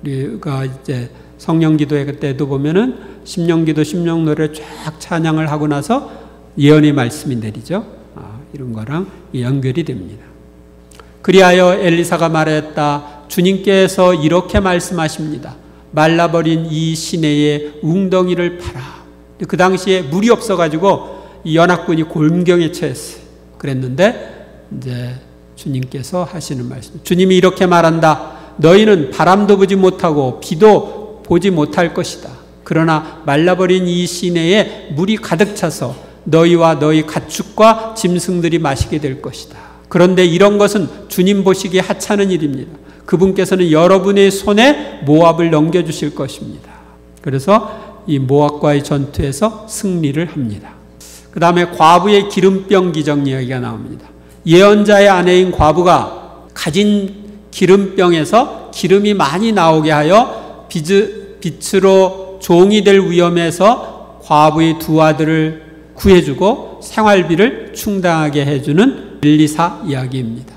우리가 이제 성령기도회 때도 보면은 심령기도, 심령노래 쫙 찬양을 하고 나서 예언의 말씀이 내리죠. 이런 거랑 연결이 됩니다. 그리하여 엘리사가 말했다. 주님께서 이렇게 말씀하십니다. 말라버린 이 시내에 웅덩이를 파라. 그 당시에 물이 없어가지고 이 연합군이 곤경에 처했어요. 그랬는데 이제 주님께서 하시는 말씀. 주님이 이렇게 말한다. 너희는 바람도 보지 못하고 비도 보지 못할 것이다. 그러나 말라버린 이 시내에 물이 가득 차서 너희와 너희 가축과 짐승들이 마시게 될 것이다. 그런데 이런 것은 주님 보시기에 하찮은 일입니다. 그분께서는 여러분의 손에 모압을 넘겨주실 것입니다. 그래서 이 모압과의 전투에서 승리를 합니다. 그 다음에 과부의 기름병 기적 이야기가 나옵니다. 예언자의 아내인 과부가 가진 기름병에서 기름이 많이 나오게 하여 빛으로 종이 될 위험에서 과부의 두 아들을 구해주고 생활비를 충당하게 해주는 엘리사 이야기입니다.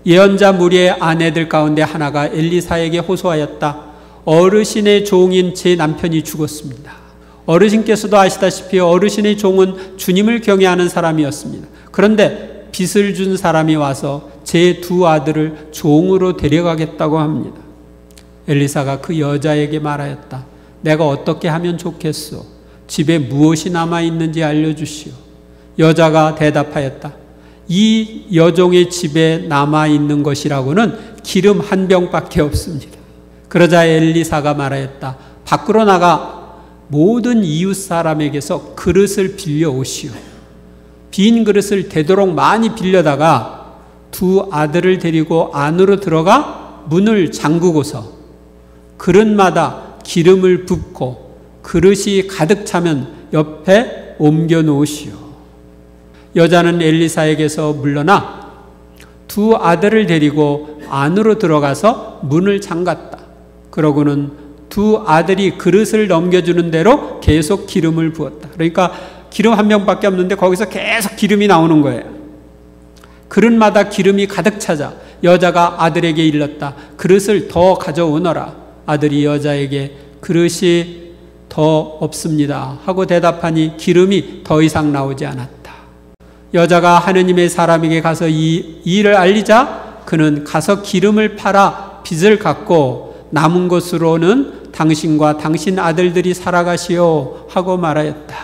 예언자 무리의 아내들 가운데 하나가 엘리사에게 호소하였다. 어르신의 종인 제 남편이 죽었습니다. 어르신께서도 아시다시피 어르신의 종은 주님을 경외하는 사람이었습니다. 그런데 빚을 준 사람이 와서 제 두 아들을 종으로 데려가겠다고 합니다. 엘리사가 그 여자에게 말하였다. 내가 어떻게 하면 좋겠소? 집에 무엇이 남아있는지 알려주시오. 여자가 대답하였다. 이 여종의 집에 남아있는 것이라고는 기름 한 병밖에 없습니다. 그러자 엘리사가 말하였다. 밖으로 나가 모든 이웃 사람에게서 그릇을 빌려 오시오. 빈 그릇을 되도록 많이 빌려다가 두 아들을 데리고 안으로 들어가 문을 잠그고서 그릇마다 기름을 붓고 그릇이 가득 차면 옆에 옮겨 놓으시오. 여자는 엘리사에게서 물러나 두 아들을 데리고 안으로 들어가서 문을 잠갔다. 그러고는 두 아들이 그릇을 넘겨주는 대로 계속 기름을 부었다. 그러니까 기름 한 병밖에 없는데 거기서 계속 기름이 나오는 거예요. 그릇마다 기름이 가득 차자 여자가 아들에게 일렀다. 그릇을 더 가져오너라. 아들이 여자에게 그릇이 더 없습니다 하고 대답하니 기름이 더 이상 나오지 않았다. 여자가 하느님의 사람에게 가서 이 일을 알리자 그는 가서 기름을 팔아 빚을 갚고 남은 것으로는 당신과 당신 아들들이 살아가시오 하고 말하였다.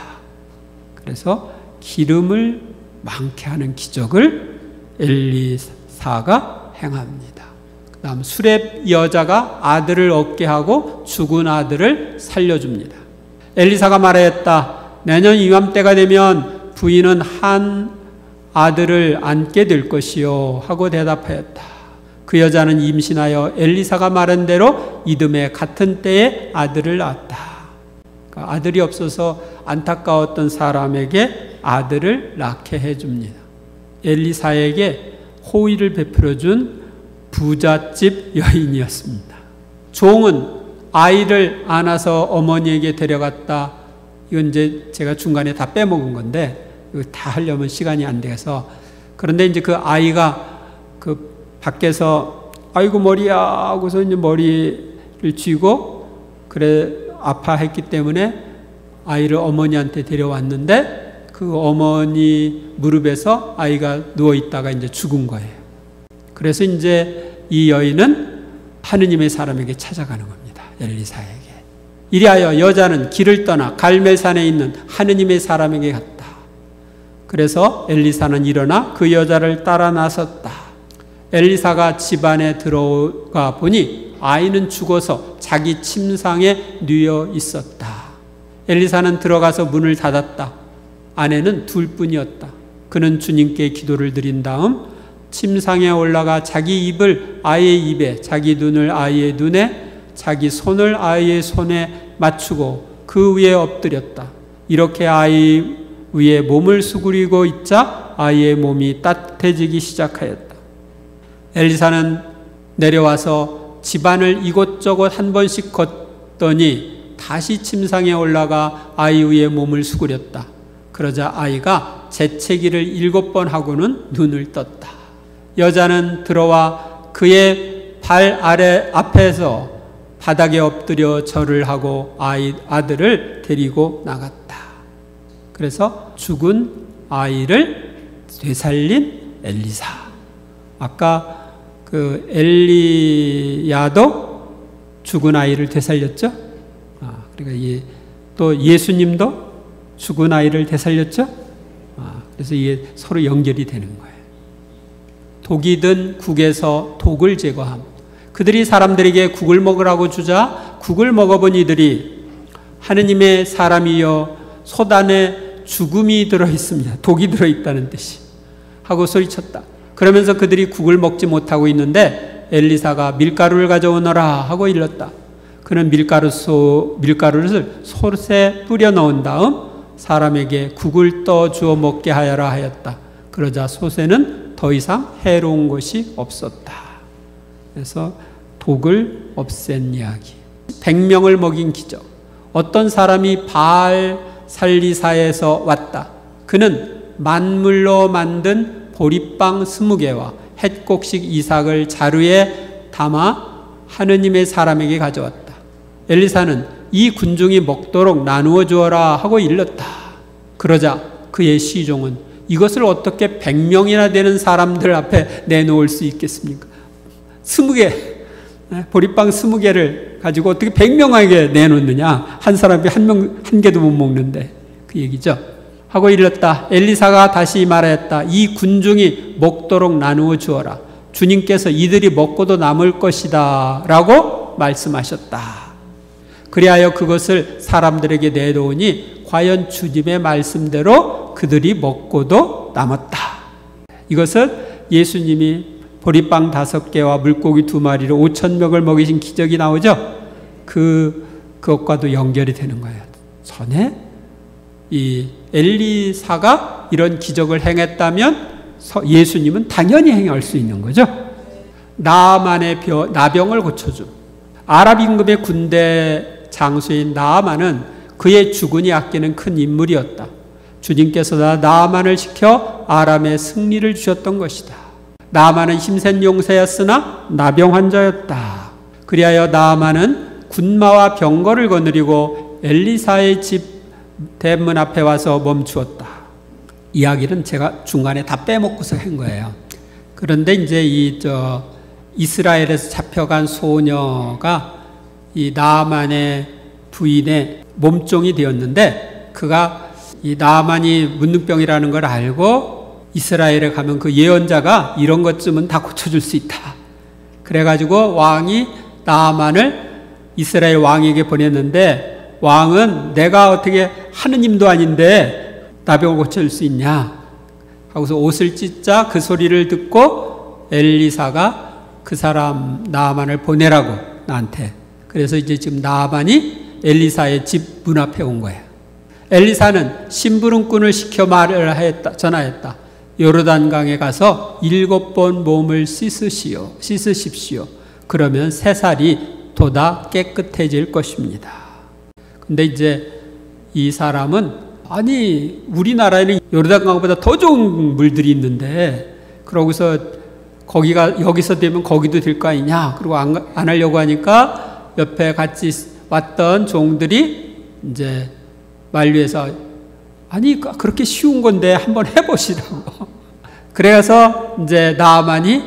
그래서 기름을 많게 하는 기적을 엘리사가 행합니다. 그 다음 수렙 여자가 아들을 얻게 하고 죽은 아들을 살려줍니다. 엘리사가 말하였다. 내년 이맘때가 되면 부인은 한 아들을 안게 될 것이요 하고 대답하였다. 그 여자는 임신하여 엘리사가 말한 대로 이듬해 같은 때에 아들을 낳았다. 그러니까 아들이 없어서 안타까웠던 사람에게 아들을 낳게 해줍니다. 엘리사에게 호의를 베풀어준 부잣집 여인이었습니다. 종은 아이를 안아서 어머니에게 데려갔다. 이건 이제 제가 중간에 다 빼먹은 건데 이거 다 하려면 시간이 안 돼서. 그런데 이제 그 아이가 그 밖에서 아이고 머리야 하고서 이제 머리를 쥐고 그래 아파했기 때문에 아이를 어머니한테 데려왔는데 그 어머니 무릎에서 아이가 누워있다가 이제 죽은 거예요. 그래서 이제 이 여인은 하느님의 사람에게 찾아가는 겁니다. 엘리사에게. 이리하여 여자는 길을 떠나 갈멜산에 있는 하느님의 사람에게 갔다. 그래서 엘리사는 일어나 그 여자를 따라 나섰다. 엘리사가 집안에 들어가 보니 아이는 죽어서 자기 침상에 누워 있었다. 엘리사는 들어가서 문을 닫았다. 아내는 둘뿐이었다. 그는 주님께 기도를 드린 다음 침상에 올라가 자기 입을 아이의 입에, 자기 눈을 아이의 눈에, 자기 손을 아이의 손에 맞추고 그 위에 엎드렸다. 이렇게 아이와 위에 몸을 수그리고 있자 아이의 몸이 따뜻해지기 시작하였다. 엘리사는 내려와서 집안을 이곳저곳 한 번씩 걷더니 다시 침상에 올라가 아이 위에 몸을 수그렸다. 그러자 아이가 재채기를 7번 하고는 눈을 떴다. 여자는 들어와 그의 발 아래 앞에서 바닥에 엎드려 절을 하고 아들을 데리고 나갔다. 그래서 죽은 아이를 되살린 엘리사. 아까 그 엘리야도 죽은 아이를 되살렸죠? 그러니까 또 예수님도 죽은 아이를 되살렸죠? 그래서 이게 서로 연결이 되는 거예요. 독이 든 국에서 독을 제거함. 그들이 사람들에게 국을 먹으라고 주자 국을 먹어본 이들이 하느님의 사람이여 솥 안에 죽음이 들어있습니다. 독이 들어있다는 뜻이. 하고 소리쳤다. 그러면서 그들이 국을 먹지 못하고 있는데 엘리사가 밀가루를 가져오너라 하고 일렀다. 그는 밀가루를 솥에 뿌려 넣은 다음 사람에게 국을 떠 주어 먹게 하여라 하였다. 그러자 솥에는 더 이상 해로운 것이 없었다. 그래서 독을 없앤 이야기. 100명을 먹인 기적. 어떤 사람이 바알 살리사에서 왔다. 그는 만물로 만든 보리빵 20개와 햇곡식 이삭을 자루에 담아 하느님의 사람에게 가져왔다. 엘리사는 이 군중이 먹도록 나누어 주어라 하고 일렀다. 그러자 그의 시종은 이것을 어떻게 100명이나 되는 사람들 앞에 내놓을 수 있겠습니까? 20개, 보리빵 20개를 가지고 어떻게 100명에게 내놓느냐? 한 사람이 한 개도 못 먹는데 그 얘기죠. 하고 일렀다. 엘리사가 다시 말하였다. 이 군중이 먹도록 나누어 주어라. 주님께서 이들이 먹고도 남을 것이다 라고 말씀하셨다. 그리하여 그것을 사람들에게 내놓으니 과연 주님의 말씀대로 그들이 먹고도 남았다. 이것은 예수님이 보리빵 5개와 물고기 2마리로 5,000명을 먹이신 기적이 나오죠. 그것과도 연결이 되는 거예요. 전에 이 엘리사가 이런 기적을 행했다면 예수님은 당연히 행할 수 있는 거죠. 나아만의 나병을 고쳐줌. 아랍 임금의 군대 장수인 나아만은 그의 주군이 아끼는 큰 인물이었다. 주님께서 나아만을 시켜 아람에 승리를 주셨던 것이다. 나아만은 힘센 용사였으나 나병 환자였다. 그리하여 나아만은 군마와 병거를 거느리고 엘리사의 집 대문 앞에 와서 멈추었다. 이야기는 제가 중간에 다 빼먹고서 한 거예요. 그런데 이제 이스라엘에서 잡혀간 소녀가 이 나아만의 부인의 몸종이 되었는데 그가 이 나아만이 문둥병이라는 걸 알고 이스라엘에 가면 그 예언자가 이런 것쯤은 다 고쳐줄 수 있다. 그래가지고 왕이 나아만을 이스라엘 왕에게 보냈는데 왕은 내가 어떻게 하느님도 아닌데 나병을 고쳐줄 수 있냐 하고서 옷을 찢자 그 소리를 듣고 엘리사가 그 사람 나아만을 보내라고 나한테. 그래서 이제 지금 나아만이 엘리사의 집 문 앞에 온 거예요. 엘리사는 심부름꾼을 시켜 전하였다. 요르단강에 가서 7번 몸을 씻으십시오. 그러면 새살이 돋아 깨끗해질 것입니다. 근데 이제 이 사람은 아니 우리나라에는 요르단강보다 더 좋은 물들이 있는데 그러고서 여기서 되면 거기도 될 거 아니냐. 그리고 안 하려고 하니까 옆에 같이 왔던 종들이 이제 만류해서 아니 그렇게 쉬운 건데 한번 해보시라고. 그래서 이제 나아만이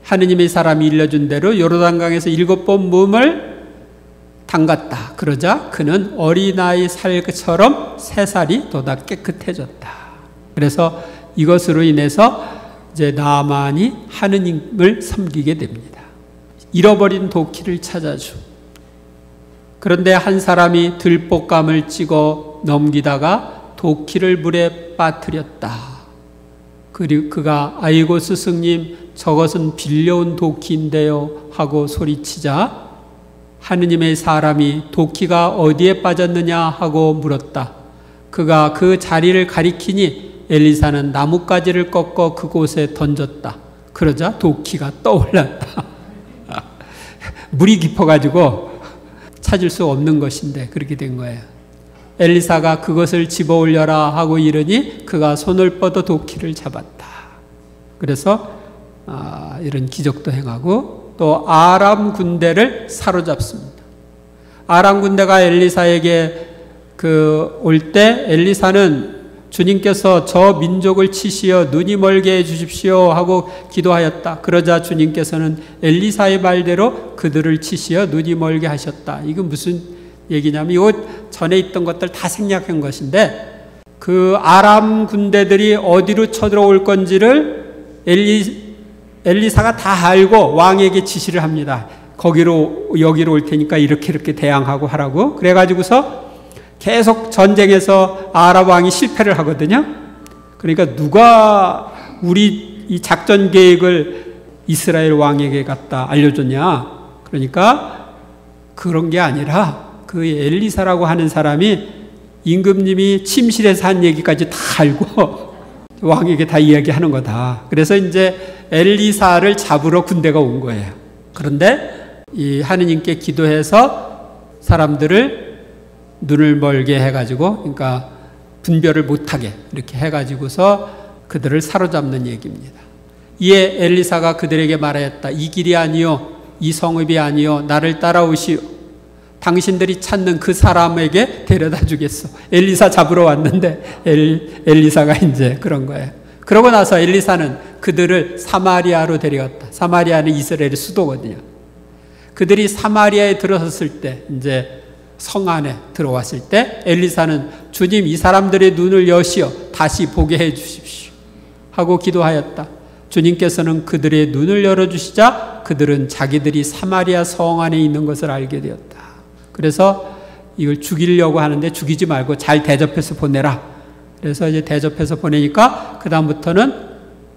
하느님의 사람이 일러준 대로 요르단강에서 7번 몸을 담갔다. 그러자 그는 어린아이 살처럼 새살이 돋아 깨끗해졌다. 그래서 이것으로 인해서 이제 나아만이 하느님을 섬기게 됩니다. 잃어버린 도끼를 찾아주. 그런데 한 사람이 들볶감을 찍어 넘기다가 도끼를 물에 빠뜨렸다. 그리고 그가 아이고 스승님 저것은 빌려온 도끼인데요 하고 소리치자 하느님의 사람이 도끼가 어디에 빠졌느냐 하고 물었다. 그가 그 자리를 가리키니 엘리사는 나뭇가지를 꺾어 그곳에 던졌다. 그러자 도끼가 떠올랐다. 물이 깊어가지고 찾을 수 없는 것인데 그렇게 된 거예요. 엘리사가 그것을 집어 올려라 하고 이르니 그가 손을 뻗어 도끼를 잡았다. 그래서 이런 기적도 행하고 또 아람 군대를 사로잡습니다. 아람 군대가 엘리사에게 올 때 엘리사는 주님께서 저 민족을 치시어 눈이 멀게 해 주십시오 하고 기도하였다. 그러자 주님께서는 엘리사의 말대로 그들을 치시어 눈이 멀게 하셨다. 이건 무슨 얘기냐면 이 전에 있던 것들 다 생략한 것인데 그 아람 군대들이 어디로 쳐들어올 건지를 엘리사가 다 알고 왕에게 지시를 합니다. 여기로 올 테니까 이렇게 대항하고 하라고. 그래가지고서 계속 전쟁에서 아람 왕이 실패를 하거든요. 그러니까 누가 우리 이 작전 계획을 이스라엘 왕에게 갖다 알려줬냐? 그러니까 그런 게 아니라 그 엘리사라고 하는 사람이 임금님이 침실에서 한 얘기까지 다 알고 왕에게 다 이야기하는 거다. 그래서 이제 엘리사를 잡으러 군대가 온 거예요. 그런데 이 하느님께 기도해서 사람들을 눈을 멀게 해가지고, 그러니까 분별을 못하게 이렇게 해가지고서 그들을 사로잡는 얘기입니다. 이에 엘리사가 그들에게 말하였다. 이 길이 아니요, 이 성읍이 아니요, 나를 따라오시오. 당신들이 찾는 그 사람에게 데려다 주겠어. 엘리사 잡으러 왔는데 엘리사가 이제 그런 거예요. 그러고 나서 엘리사는 그들을 사마리아로 데려갔다. 사마리아는 이스라엘의 수도거든요. 그들이 사마리아에 들어섰을 때, 이제 성 안에 들어왔을 때 엘리사는 주님 이 사람들의 눈을 여시어 다시 보게 해 주십시오 하고 기도하였다. 주님께서는 그들의 눈을 열어주시자 그들은 자기들이 사마리아 성 안에 있는 것을 알게 되었다. 그래서 이걸 죽이려고 하는데 죽이지 말고 잘 대접해서 보내라. 그래서 이제 대접해서 보내니까 그 다음부터는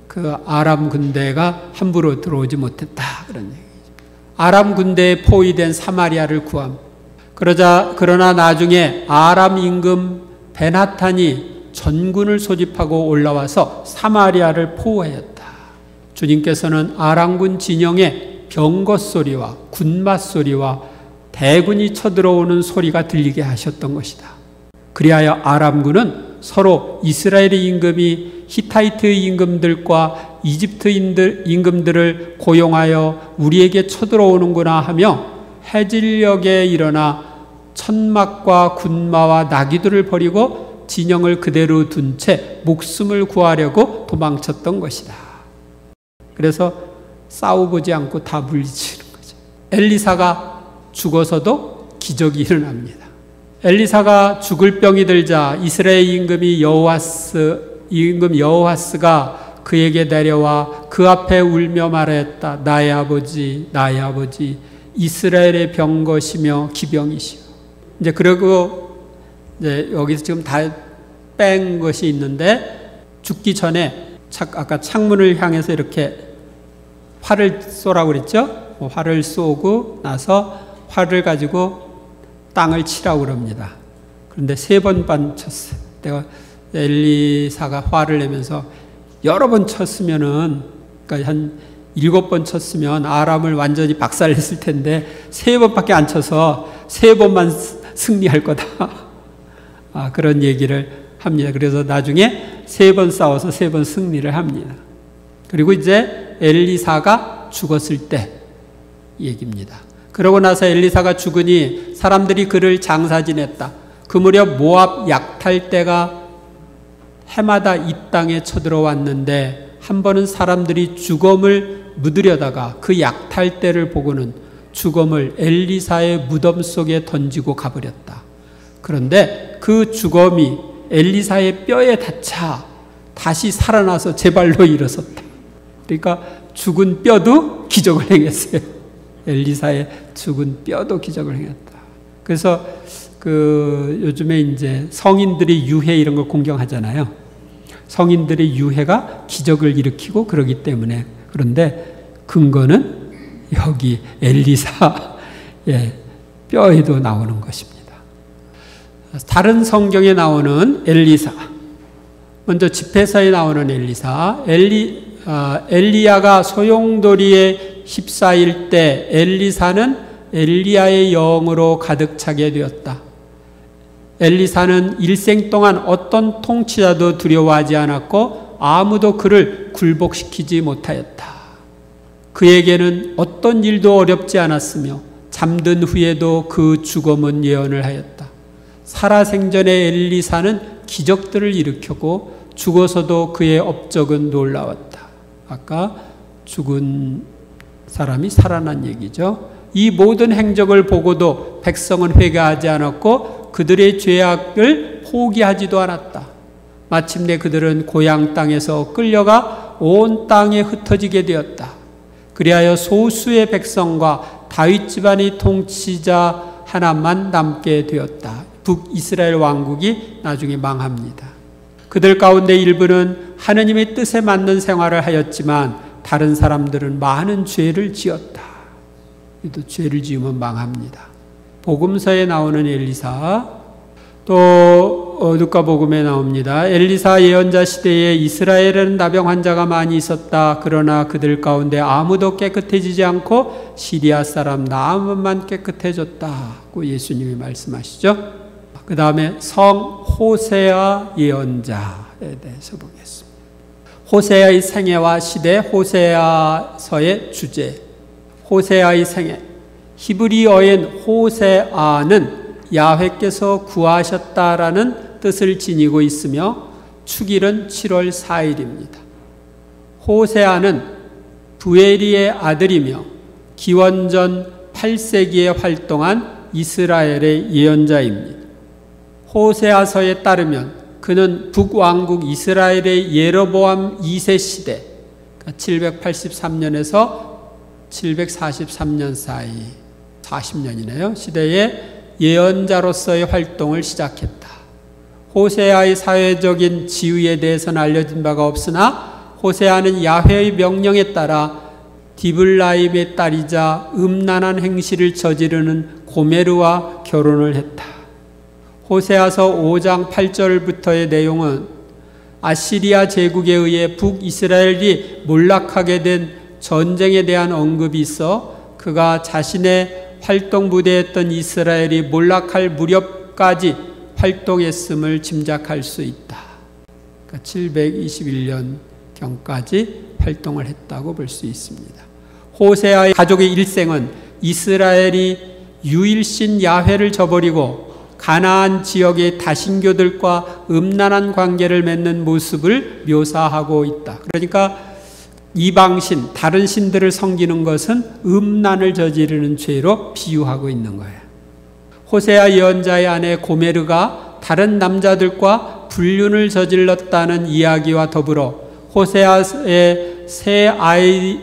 그 아람 군대가 함부로 들어오지 못했다. 그런 얘기죠. 아람 군대에 포위된 사마리아를 구함. 그러나 나중에 아람 임금 베나탄이 전군을 소집하고 올라와서 사마리아를 포위하였다. 주님께서는 아람군 진영에 병거 소리와 군마 소리와 대군이 쳐들어오는 소리가 들리게 하셨던 것이다. 그리하여 아람군은 서로 이스라엘의 임금이 히타이트의 임금들과 이집트 임금들을 고용하여 우리에게 쳐들어오는구나 하며 해질녘에 일어나 천막과 군마와 나귀들을 버리고 진영을 그대로 둔 채 목숨을 구하려고 도망쳤던 것이다. 그래서 싸워보지 않고 다 물리치는 거죠. 엘리사가 죽어서도 기적이 일어납니다. 엘리사가 죽을 병이 들자 이스라엘 임금 여호와스가 그에게 내려와 그 앞에 울며 말하였다. 나의 아버지, 나의 아버지, 이스라엘의 병것이며 기병이시오. 이제 그리고 이제 여기서 지금 다 뺀 것이 있는데 죽기 전에 아까 창문을 향해서 이렇게 활을 쏘라고 그랬죠? 활을 쏘고 나서 활을 가지고 땅을 치라고 그럽니다. 그런데 3번 쳤어요. 내가 엘리사가 화를 내면서 여러 번 쳤으면은, 그러니까 한 7번 쳤으면 아람을 완전히 박살냈을 텐데 3번밖에 안 쳐서 3번만 승리할 거다. 그런 얘기를 합니다. 그래서 나중에 3번 싸워서 3번 승리를 합니다. 그리고 이제 엘리사가 죽었을 때 얘기입니다. 그러고 나서 엘리사가 죽으니 사람들이 그를 장사 지냈다. 그 무렵 모압 약탈대가 해마다 이 땅에 쳐들어왔는데 한 번은 사람들이 죽음을 묻으려다가 그 약탈대를 보고는 죽음을 엘리사의 무덤 속에 던지고 가버렸다. 그런데 그 죽음이 엘리사의 뼈에 닿자 다시 살아나서 제 발로 일어섰다. 그러니까 죽은 뼈도 기적을 행했어요. 엘리사의 죽은 뼈도 기적을 행했다. 그래서 요즘에 이제 성인들이 유해 이런 걸 공경하잖아요. 성인들의 유해가 기적을 일으키고 그러기 때문에. 그런데 근거는 여기 엘리사의 뼈에도 나오는 것입니다. 다른 성경에 나오는 엘리사. 먼저 집회서에 나오는 엘리사. 엘리야가 소용돌이에 휩싸일 때 엘리사는 엘리야의 영으로 가득 차게 되었다. 엘리사는 일생 동안 어떤 통치자도 두려워하지 않았고 아무도 그를 굴복시키지 못하였다. 그에게는 어떤 일도 어렵지 않았으며 잠든 후에도 그 죽음은 예언을 하였다. 살아생전에 엘리사는 기적들을 일으켰고 죽어서도 그의 업적은 놀라웠다. 아까 죽은 사람이 살아난 얘기죠. 이 모든 행적을 보고도 백성은 회개하지 않았고 그들의 죄악을 포기하지도 않았다. 마침내 그들은 고향 땅에서 끌려가 온 땅에 흩어지게 되었다. 그리하여 소수의 백성과 다윗 집안의 통치자 하나만 남게 되었다. 북이스라엘 왕국이 나중에 망합니다. 그들 가운데 일부는 하느님의 뜻에 맞는 생활을 하였지만 다른 사람들은 많은 죄를 지었다. 또 죄를 지으면 망합니다. 복음서에 나오는 엘리사, 또 누가복음에 나옵니다. 엘리사 예언자 시대에 이스라엘에는 나병 환자가 많이 있었다. 그러나 그들 가운데 아무도 깨끗해지지 않고 시리아 사람 나아만만 깨끗해졌다고 예수님이 말씀하시죠. 그 다음에 성 호세아 예언자에 대해서 보겠습니다. 호세아의 생애와 시대, 호세아서의 주제. 호세아의 생애. 히브리어인 호세아는 야훼께서 구하셨다라는 뜻을 지니고 있으며 축일은 7월 4일입니다. 호세아는 부에리의 아들이며 기원전 8세기에 활동한 이스라엘의 예언자입니다. 호세아서에 따르면 그는 북왕국 이스라엘의 예로보암 2세 시대, 783년에서 743년 사이 40년이네요. 시대에 예언자로서의 활동을 시작했다. 호세아의 사회적인 지위에 대해서는 알려진 바가 없으나 호세아는 야훼의 명령에 따라 디블라임의 딸이자 음란한 행실을 저지르는 고메르와 결혼을 했다. 호세아서 5장 8절부터의 내용은 아시리아 제국에 의해 북이스라엘이 몰락하게 된 전쟁에 대한 언급이 있어 그가 자신의 활동 부대였던 이스라엘이 몰락할 무렵까지 활동했음을 짐작할 수 있다. 그러니까 721년경까지 활동을 했다고 볼 수 있습니다. 호세아의 가족의 일생은 이스라엘이 유일신 야훼를 저버리고 가나안 지역의 다신교들과 음란한 관계를 맺는 모습을 묘사하고 있다. 그러니까 이방신, 다른 신들을 섬기는 것은 음란을 저지르는 죄로 비유하고 있는 거예요. 호세아 예언자의 아내 고메르가 다른 남자들과 불륜을 저질렀다는 이야기와 더불어 호세아의 세 아이들의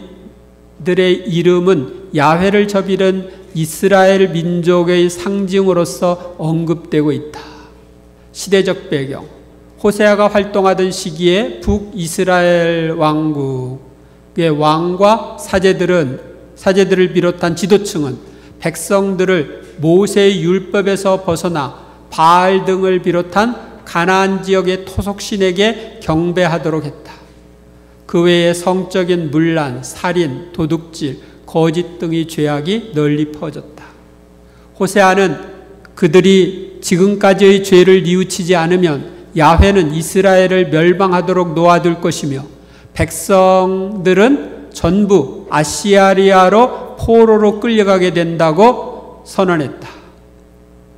이름은 야훼를 저지른 이스라엘 민족의 상징으로서 언급되고 있다. 시대적 배경. 호세아가 활동하던 시기에 북이스라엘 왕국의 왕과 사제들을 비롯한 지도층은 백성들을 모세의 율법에서 벗어나 바알 등을 비롯한 가나안 지역의 토속신에게 경배하도록 했다. 그 외에 성적인 문란, 살인, 도둑질, 거짓 등의 죄악이 널리 퍼졌다. 호세아는 그들이 지금까지의 죄를 뉘우치지 않으면 야훼는 이스라엘을 멸망하도록 놓아둘 것이며 백성들은 전부 아시리아로 포로로 끌려가게 된다고 선언했다.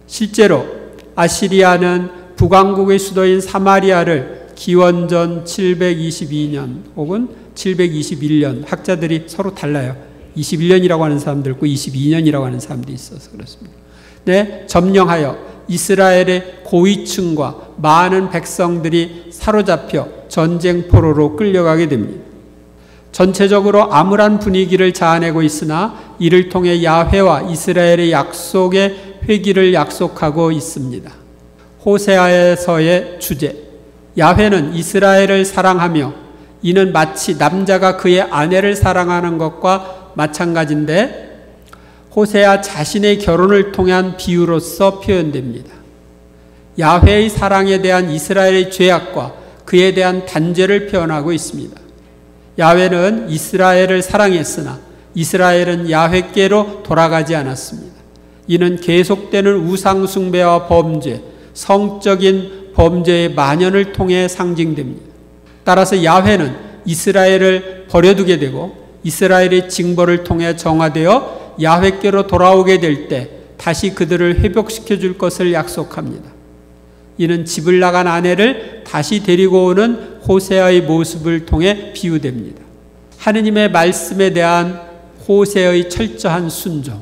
실제로 아시리아는 북왕국의 수도인 사마리아를 기원전 722년 혹은 721년, 학자들이 서로 달라요. 21년이라고 하는 사람도 있고 22년이라고 하는 사람도 있어서 그렇습니다. 네, 점령하여 이스라엘의 고위층과 많은 백성들이 사로잡혀 전쟁 포로로 끌려가게 됩니다. 전체적으로 암울한 분위기를 자아내고 있으나 이를 통해 야훼와 이스라엘의 약속의 회기를 약속하고 있습니다. 호세아에서의 주제. 야훼는 이스라엘을 사랑하며 이는 마치 남자가 그의 아내를 사랑하는 것과 마찬가지인데 호세아 자신의 결혼을 통한 비유로서 표현됩니다. 야훼의 사랑에 대한 이스라엘의 죄악과 그에 대한 단죄를 표현하고 있습니다. 야훼는 이스라엘을 사랑했으나 이스라엘은 야훼께로 돌아가지 않았습니다. 이는 계속되는 우상숭배와 범죄, 성적인 범죄의 만연을 통해 상징됩니다. 따라서 야훼는 이스라엘을 버려두게 되고 이스라엘의 징벌을 통해 정화되어 야훼께로 돌아오게 될 때 다시 그들을 회복시켜 줄 것을 약속합니다. 이는 집을 나간 아내를 다시 데리고 오는 호세아의 모습을 통해 비유됩니다. 하느님의 말씀에 대한 호세아의 철저한 순종,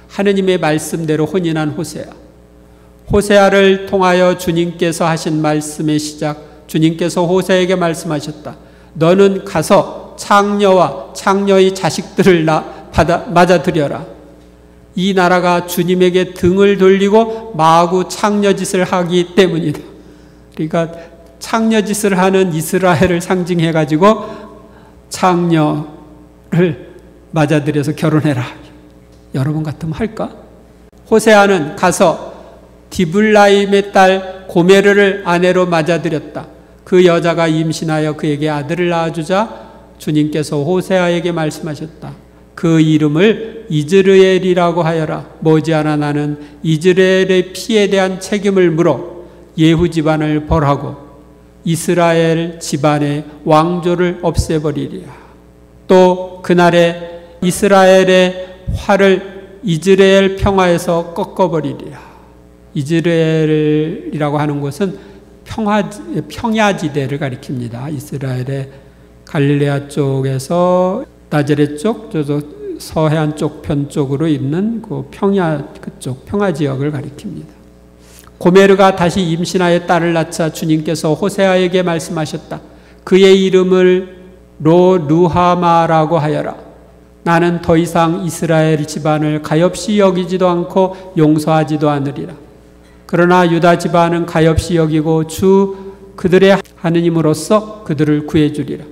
하느님의 말씀대로 혼인한 호세아. 호세아를 통하여 주님께서 하신 말씀의 시작, 주님께서 호세아에게 말씀하셨다. 너는 가서 창녀와 창녀의 자식들을 맞아들여라. 이 나라가 주님에게 등을 돌리고 마구 창녀짓을 하기 때문이다. 그러니까 창녀짓을 하는 이스라엘을 상징해 가지고 창녀를 맞아들여서 결혼해라. 여러분 같으면 할까? 호세아는 가서 디블라임의 딸 고메르를 아내로 맞아들였다. 그 여자가 임신하여 그에게 아들을 낳아주자 주님께서 호세아에게 말씀하셨다. 그 이름을 이즈르엘이라고 하여라. 머지않아 나는 이즈라엘의 피에 대한 책임을 물어 예후 집안을 벌하고 이스라엘 집안의 왕조를 없애버리리라. 또 그날에 이스라엘의 활을 이즈라엘 평화에서 꺾어버리리라. 이즈라엘이라고 하는 곳은 평야지대를 가리킵니다. 이스라엘의 갈릴레아 쪽에서 나자렛 쪽, 서해안 쪽 편 쪽으로 있는 그 평야 그쪽 평야 지역을 가리킵니다. 고메르가 다시 임신하여 딸을 낳자 주님께서 호세아에게 말씀하셨다. 그의 이름을 루하마라고 하여라. 나는 더 이상 이스라엘 집안을 가엾이 여기지도 않고 용서하지도 않으리라. 그러나 유다 집안은 가엾이 여기고 주 그들의 하느님으로서 그들을 구해주리라.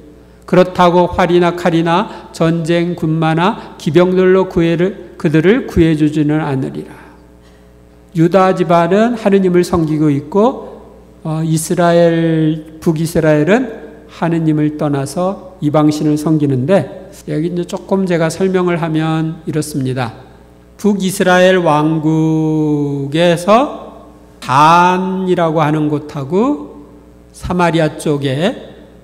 그렇다고 활이나 칼이나 전쟁 군마나 기병들로 그들을 구해주지는 않으리라. 유다 집안은 하느님을 섬기고 있고 북이스라엘은 하느님을 떠나서 이방신을 섬기는데, 여기 이제 조금 제가 설명을 하면 이렇습니다. 북이스라엘 왕국에서 단이라고 하는 곳하고 사마리아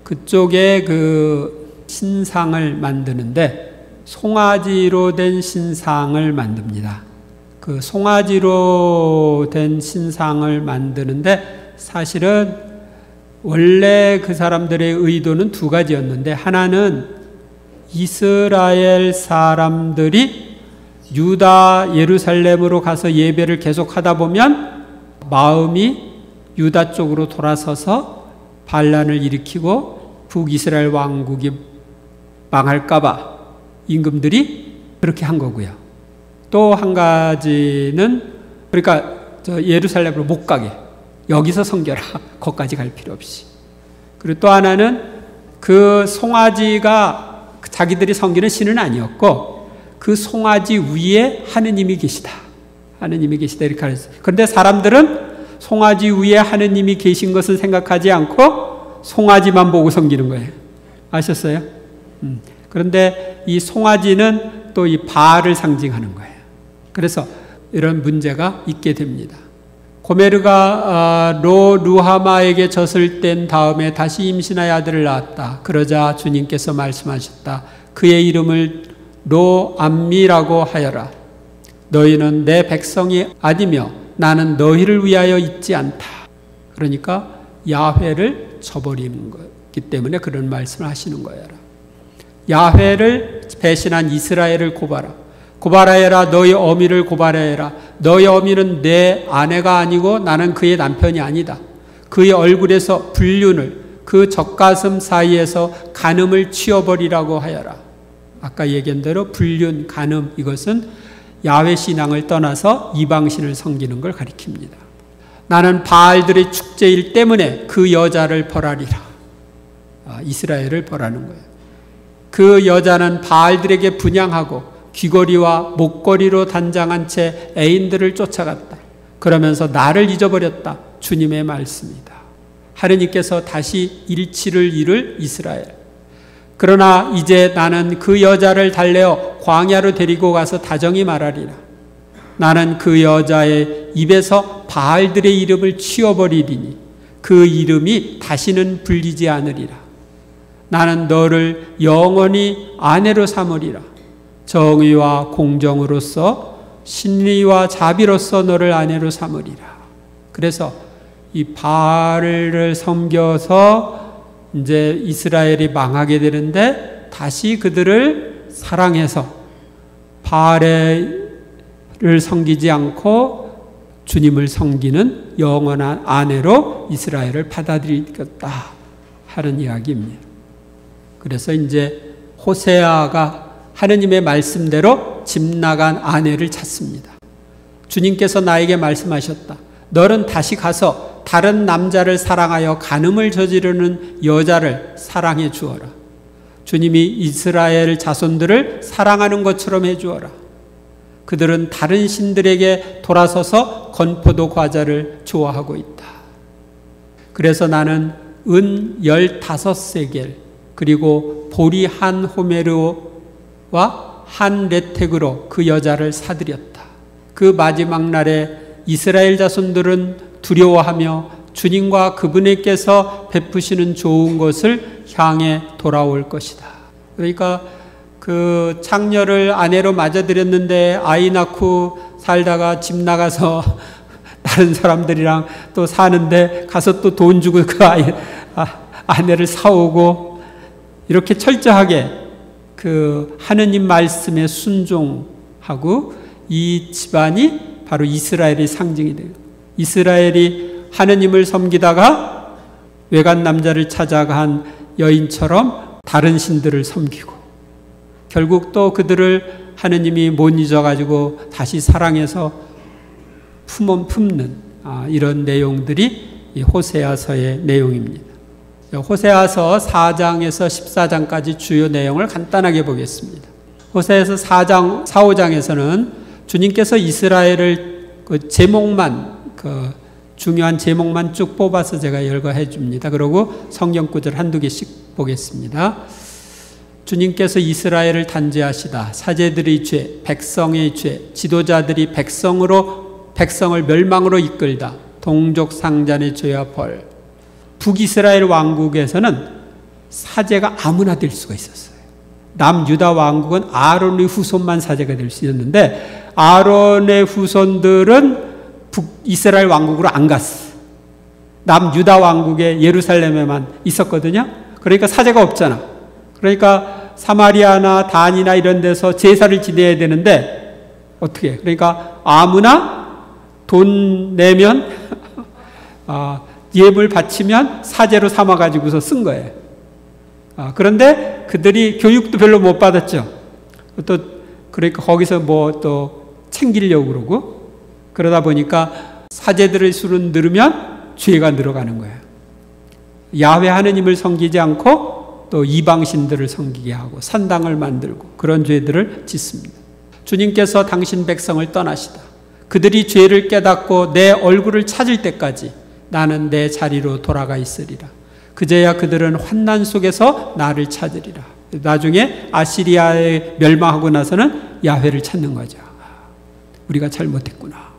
그쪽에 그 신상을 만드는데 송아지로 된 신상을 만듭니다. 그 송아지로 된 신상을 만드는데 사실은 원래 그 사람들의 의도는 두 가지였는데, 하나는 이스라엘 사람들이 유다 예루살렘으로 가서 예배를 계속 하다 보면 마음이 유다 쪽으로 돌아서서 반란을 일으키고 북이스라엘 왕국이 망할까봐 임금들이 그렇게 한 거고요. 또 한 가지는 그러니까 예루살렘으로 못 가게 여기서 섬겨라. 거기까지 갈 필요 없이. 그리고 또 하나는 그 송아지가 자기들이 섬기는 신은 아니었고 그 송아지 위에 하느님이 계시다. 하느님이 계시다 이렇게 하셨어요. 그런데 사람들은 송아지 위에 하느님이 계신 것을 생각하지 않고 송아지만 보고 섬기는 거예요. 아셨어요? 그런데 이 송아지는 또 이 바알을 상징하는 거예요. 그래서 이런 문제가 있게 됩니다. 고메르가 루하마에게 젖을 뗀 다음에 다시 임신하여 아들을 낳았다. 그러자 주님께서 말씀하셨다. 그의 이름을 로암미라고 하여라. 너희는 내 백성이 아니며 나는 너희를 위하여 있지 않다. 그러니까 야훼를 저버리는 거기 때문에 그런 말씀을 하시는 거예요. 야훼를 배신한 이스라엘을 고발하여라. 너희 어미를 고발하여라. 너희 어미는 내 아내가 아니고 나는 그의 남편이 아니다. 그의 얼굴에서 불륜을, 그 젖가슴 사이에서 간음을 치워버리라고 하여라. 아까 얘기한 대로 불륜, 간음, 이것은 야훼 신앙을 떠나서 이방신을 섬기는 걸 가리킵니다. 나는 바알들의 축제일 때문에 그 여자를 벌하리라. 이스라엘을 벌하는 거예요. 그 여자는 바알들에게 분향하고 귀걸이와 목걸이로 단장한 채 애인들을 쫓아갔다. 그러면서 나를 잊어버렸다. 주님의 말씀이다. 하느님께서 다시 일치를 이룰 이스라엘. 그러나 이제 나는 그 여자를 달래어 광야로 데리고 가서 다정히 말하리라. 나는 그 여자의 입에서 바알들의 이름을 치워버리리니 그 이름이 다시는 불리지 않으리라. 나는 너를 영원히 아내로 삼으리라. 정의와 공정으로서 신리와 자비로서 너를 아내로 삼으리라. 그래서 이 바알을 섬겨서 이제 이스라엘이 망하게 되는데 다시 그들을 사랑해서 바알을 섬기지 않고 주님을 섬기는 영원한 아내로 이스라엘을 받아들이겠다 하는 이야기입니다. 그래서 이제 호세아가 하느님의 말씀대로 집 나간 아내를 찾습니다. 주님께서 나에게 말씀하셨다. 너는 다시 가서 다른 남자를 사랑하여 간음을 저지르는 여자를 사랑해 주어라. 주님이 이스라엘 자손들을 사랑하는 것처럼 해 주어라. 그들은 다른 신들에게 돌아서서 건포도 과자를 좋아하고 있다. 그래서 나는 은 15세겔 그리고 보리 한 호메르와 한 레텍으로 그 여자를 사들였다. 그 마지막 날에 이스라엘 자손들은 두려워하며 주님과 그분께서 베푸시는 좋은 것을 향해 돌아올 것이다. 그러니까 그 창녀를 아내로 맞아들였는데 아이 낳고 살다가 집 나가서 다른 사람들이랑 또 사는데 가서 또 돈 주고 그 아내를 사오고 이렇게 철저하게 그 하느님 말씀에 순종하고 이 집안이 바로 이스라엘의 상징이 돼요. 이스라엘이 하느님을 섬기다가 외간 남자를 찾아간 여인처럼 다른 신들을 섬기고 결국 또 그들을 하느님이 못 잊어가지고 다시 사랑해서 품는 이런 내용들이 이 호세아서의 내용입니다. 호세아서 4장에서 14장까지 주요 내용을 간단하게 보겠습니다. 호세아서 4장, 4, 5장에서는 주님께서 이스라엘을 그 제목만 중요한 제목만 쭉 뽑아서 제가 열거해 줍니다. 그리고 성경 구절 한두 개씩 보겠습니다. 주님께서 이스라엘을 단죄하시다. 사제들의 죄, 백성의 죄, 지도자들이 백성을 멸망으로 이끌다. 동족 상잔의 죄와 벌. 북이스라엘 왕국에서는 사제가 아무나 될 수가 있었어요. 남유다 왕국은 아론의 후손만 사제가 될 수 있었는데 아론의 후손들은 북이스라엘 왕국으로 안 갔어. 남유다 왕국의 예루살렘에만 있었거든요. 그러니까 사제가 없잖아. 그러니까 사마리아나 단이나 이런 데서 제사를 지내야 되는데 어떻게? 그러니까 아무나 돈 내면 예물 바치면 사제로 삼아가지고서 쓴 거예요. 그런데 그들이 교육도 별로 못 받았죠. 또 그러니까 거기서 뭐 또 챙기려고 그러고 그러다 보니까 사제들의 수는 늘으면 죄가 늘어가는 거예요. 야훼 하느님을 섬기지 않고 또 이방신들을 섬기게 하고 산당을 만들고 그런 죄들을 짓습니다. 주님께서 당신 백성을 떠나시다. 그들이 죄를 깨닫고 내 얼굴을 찾을 때까지 나는 내 자리로 돌아가 있으리라. 그제야 그들은 환난 속에서 나를 찾으리라. 나중에 아시리아에 멸망하고 나서는 야훼를 찾는 거죠. 우리가 잘못했구나.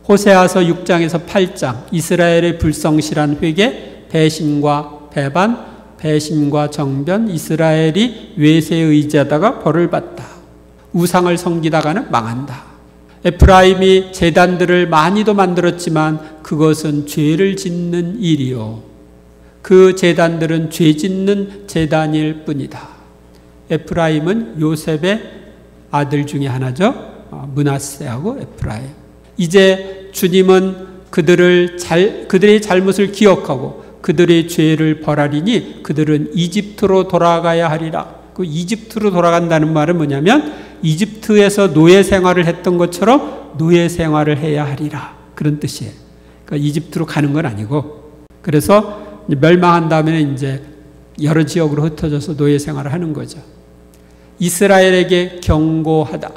호세아서 6장에서 8장 이스라엘의 불성실한 회개, 배신과 배반, 배신과 정변, 이스라엘이 외세에 의지하다가 벌을 받다. 우상을 섬기다가는 망한다. 에프라임이 제단들을 많이도 만들었지만 그것은 죄를 짓는 일이요. 그 제단들은 죄 짓는 제단일 뿐이다. 에프라임은 요셉의 아들 중에 하나죠. 므낫세하고 에프라임. 이제 주님은 그들의 잘못을 기억하고 그들의 죄를 벌하리니 그들은 이집트로 돌아가야 하리라. 그 이집트로 돌아간다는 말은 뭐냐면 이집트에서 노예 생활을 했던 것처럼 노예 생활을 해야 하리라. 그런 뜻이에요. 그러니까 이집트로 가는 건 아니고 그래서 멸망한 다음에 이제 여러 지역으로 흩어져서 노예 생활을 하는 거죠. 이스라엘에게 경고하다.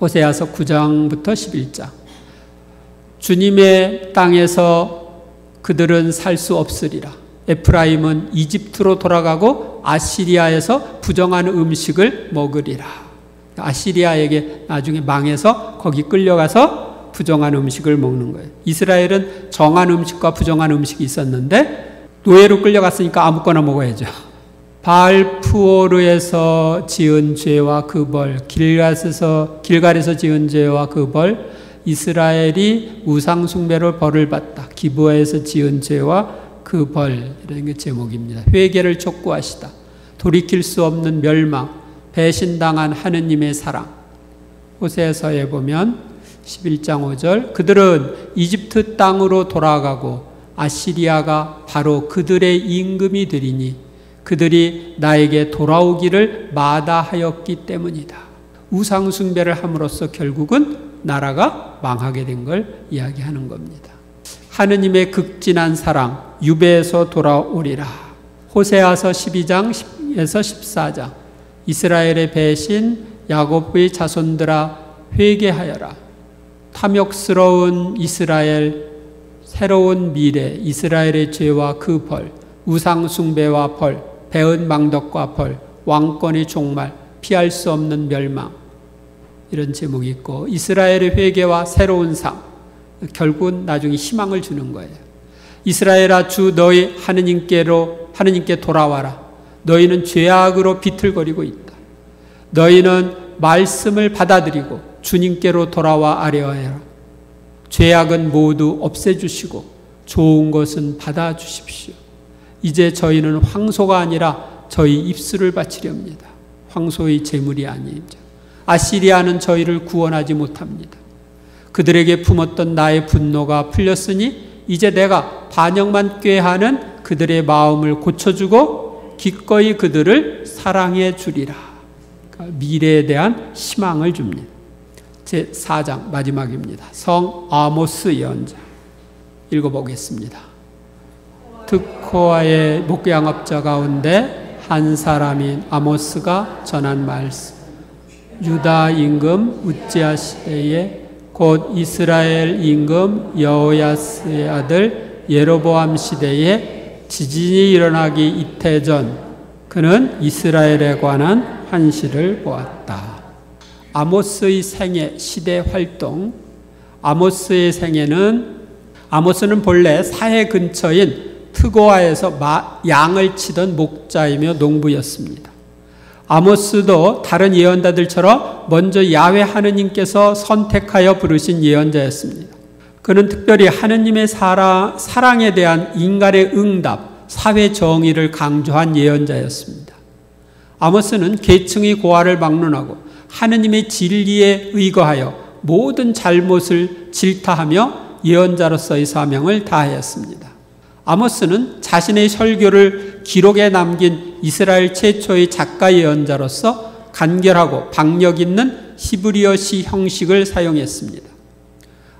호세아서 9장부터 11장. 주님의 땅에서 그들은 살 수 없으리라. 에프라임은 이집트로 돌아가고 아시리아에서 부정한 음식을 먹으리라. 아시리아에게 나중에 망해서 거기 끌려가서 부정한 음식을 먹는 거예요. 이스라엘은 정한 음식과 부정한 음식이 있었는데 노예로 끌려갔으니까 아무거나 먹어야죠. 바알푸오르에서 지은 죄와 그 벌, 길갈에서 지은 죄와 그 벌, 이스라엘이 우상 숭배로 벌을 받다. 기브아에서 지은 죄와 그 벌, 이런 게 제목입니다. 회개를 촉구하시다. 돌이킬 수 없는 멸망, 배신당한 하느님의 사랑. 호세아서에 보면 11장 5절, 그들은 이집트 땅으로 돌아가고 아시리아가 바로 그들의 임금이 되리니 그들이 나에게 돌아오기를 마다하였기 때문이다. 우상 숭배를 함으로써 결국은 나라가 망하게 된 걸 이야기하는 겁니다. 하느님의 극진한 사랑, 유배에서 돌아오리라. 호세아서 12장에서 14장, 이스라엘의 배신, 야곱의 자손들아 회개하여라. 탐욕스러운 이스라엘, 새로운 미래, 이스라엘의 죄와 그 벌, 우상 숭배와 벌, 배은 망덕과 벌, 왕권의 종말, 피할 수 없는 멸망, 이런 제목이 있고, 이스라엘의 회개와 새로운 삶, 결국은 나중에 희망을 주는 거예요. 이스라엘아, 주 너희 하느님께 돌아와라. 너희는 죄악으로 비틀거리고 있다. 너희는 말씀을 받아들이고 주님께로 돌아와 아뢰어라. 죄악은 모두 없애주시고 좋은 것은 받아주십시오. 이제 저희는 황소가 아니라 저희 입술을 바치렵니다. 황소의 제물이 아니죠. 아시리아는 저희를 구원하지 못합니다. 그들에게 품었던 나의 분노가 풀렸으니 이제 내가 반역만 꾀하는 그들의 마음을 고쳐주고 기꺼이 그들을 사랑해 주리라. 그러니까 미래에 대한 희망을 줍니다. 제4장 마지막입니다. 성 아모스 예언자 읽어보겠습니다. 특코아의 목양업자 가운데 한 사람인 아모스가 전한 말씀. 유다 임금 우지야 시대에 곧 이스라엘 임금 여호야스의 아들 예로보암 시대에 지진이 일어나기 이태 전 그는 이스라엘에 관한 한시를 보았다. 아모스의 생애, 시대 활동. 아모스의 생애는, 아모스는 본래 사해 근처인 트고아에서 양을 치던 목자이며 농부였습니다. 아모스도 다른 예언자들처럼 먼저 야훼 하느님께서 선택하여 부르신 예언자였습니다. 그는 특별히 하느님의 사랑에 대한 인간의 응답, 사회 정의를 강조한 예언자였습니다. 아모스는 계층의 고하를 막론하고 하느님의 진리에 의거하여 모든 잘못을 질타하며 예언자로서의 사명을 다하였습니다. 아모스는 자신의 설교를 기록에 남긴 이스라엘 최초의 작가 예언자로서 간결하고 박력 있는 히브리어시 형식을 사용했습니다.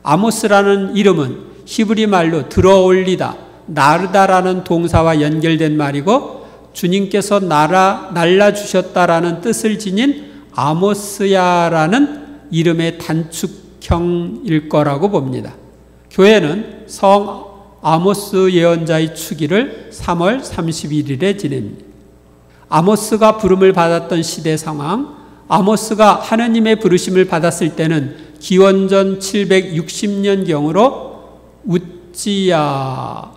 아모스라는 이름은 히브리 말로 들어올리다, 나르다라는 동사와 연결된 말이고 주님께서 날라주셨다라는 뜻을 지닌 아모스야라는 이름의 단축형일 거라고 봅니다. 교회는 성 아모스 예언자의 축일을 3월 31일에 지냅니다. 아모스가 부름을 받았던 시대 상황, 아모스가 하느님의 부르심을 받았을 때는 기원전 760년경으로 우지야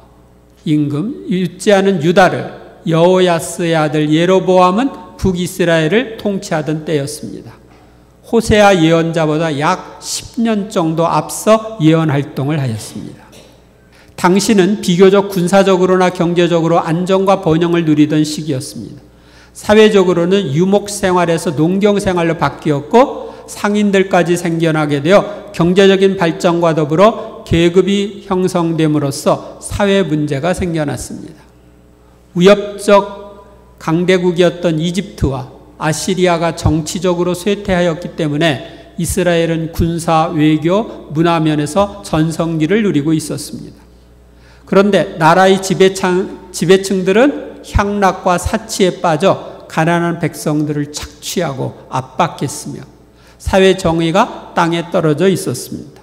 임금, 우지야는 유다를, 여호야스의 아들 예로보암은 북이스라엘을 통치하던 때였습니다. 호세아 예언자보다 약 10년 정도 앞서 예언 활동을 하였습니다. 당시는 비교적 군사적으로나 경제적으로 안정과 번영을 누리던 시기였습니다. 사회적으로는 유목 생활에서 농경 생활로 바뀌었고 상인들까지 생겨나게 되어 경제적인 발전과 더불어 계급이 형성됨으로써 사회 문제가 생겨났습니다. 위협적 강대국이었던 이집트와 아시리아가 정치적으로 쇠퇴하였기 때문에 이스라엘은 군사, 외교, 문화 면에서 전성기를 누리고 있었습니다. 그런데 나라의 지배층들은 향락과 사치에 빠져 가난한 백성들을 착취하고 압박했으며 사회 정의가 땅에 떨어져 있었습니다.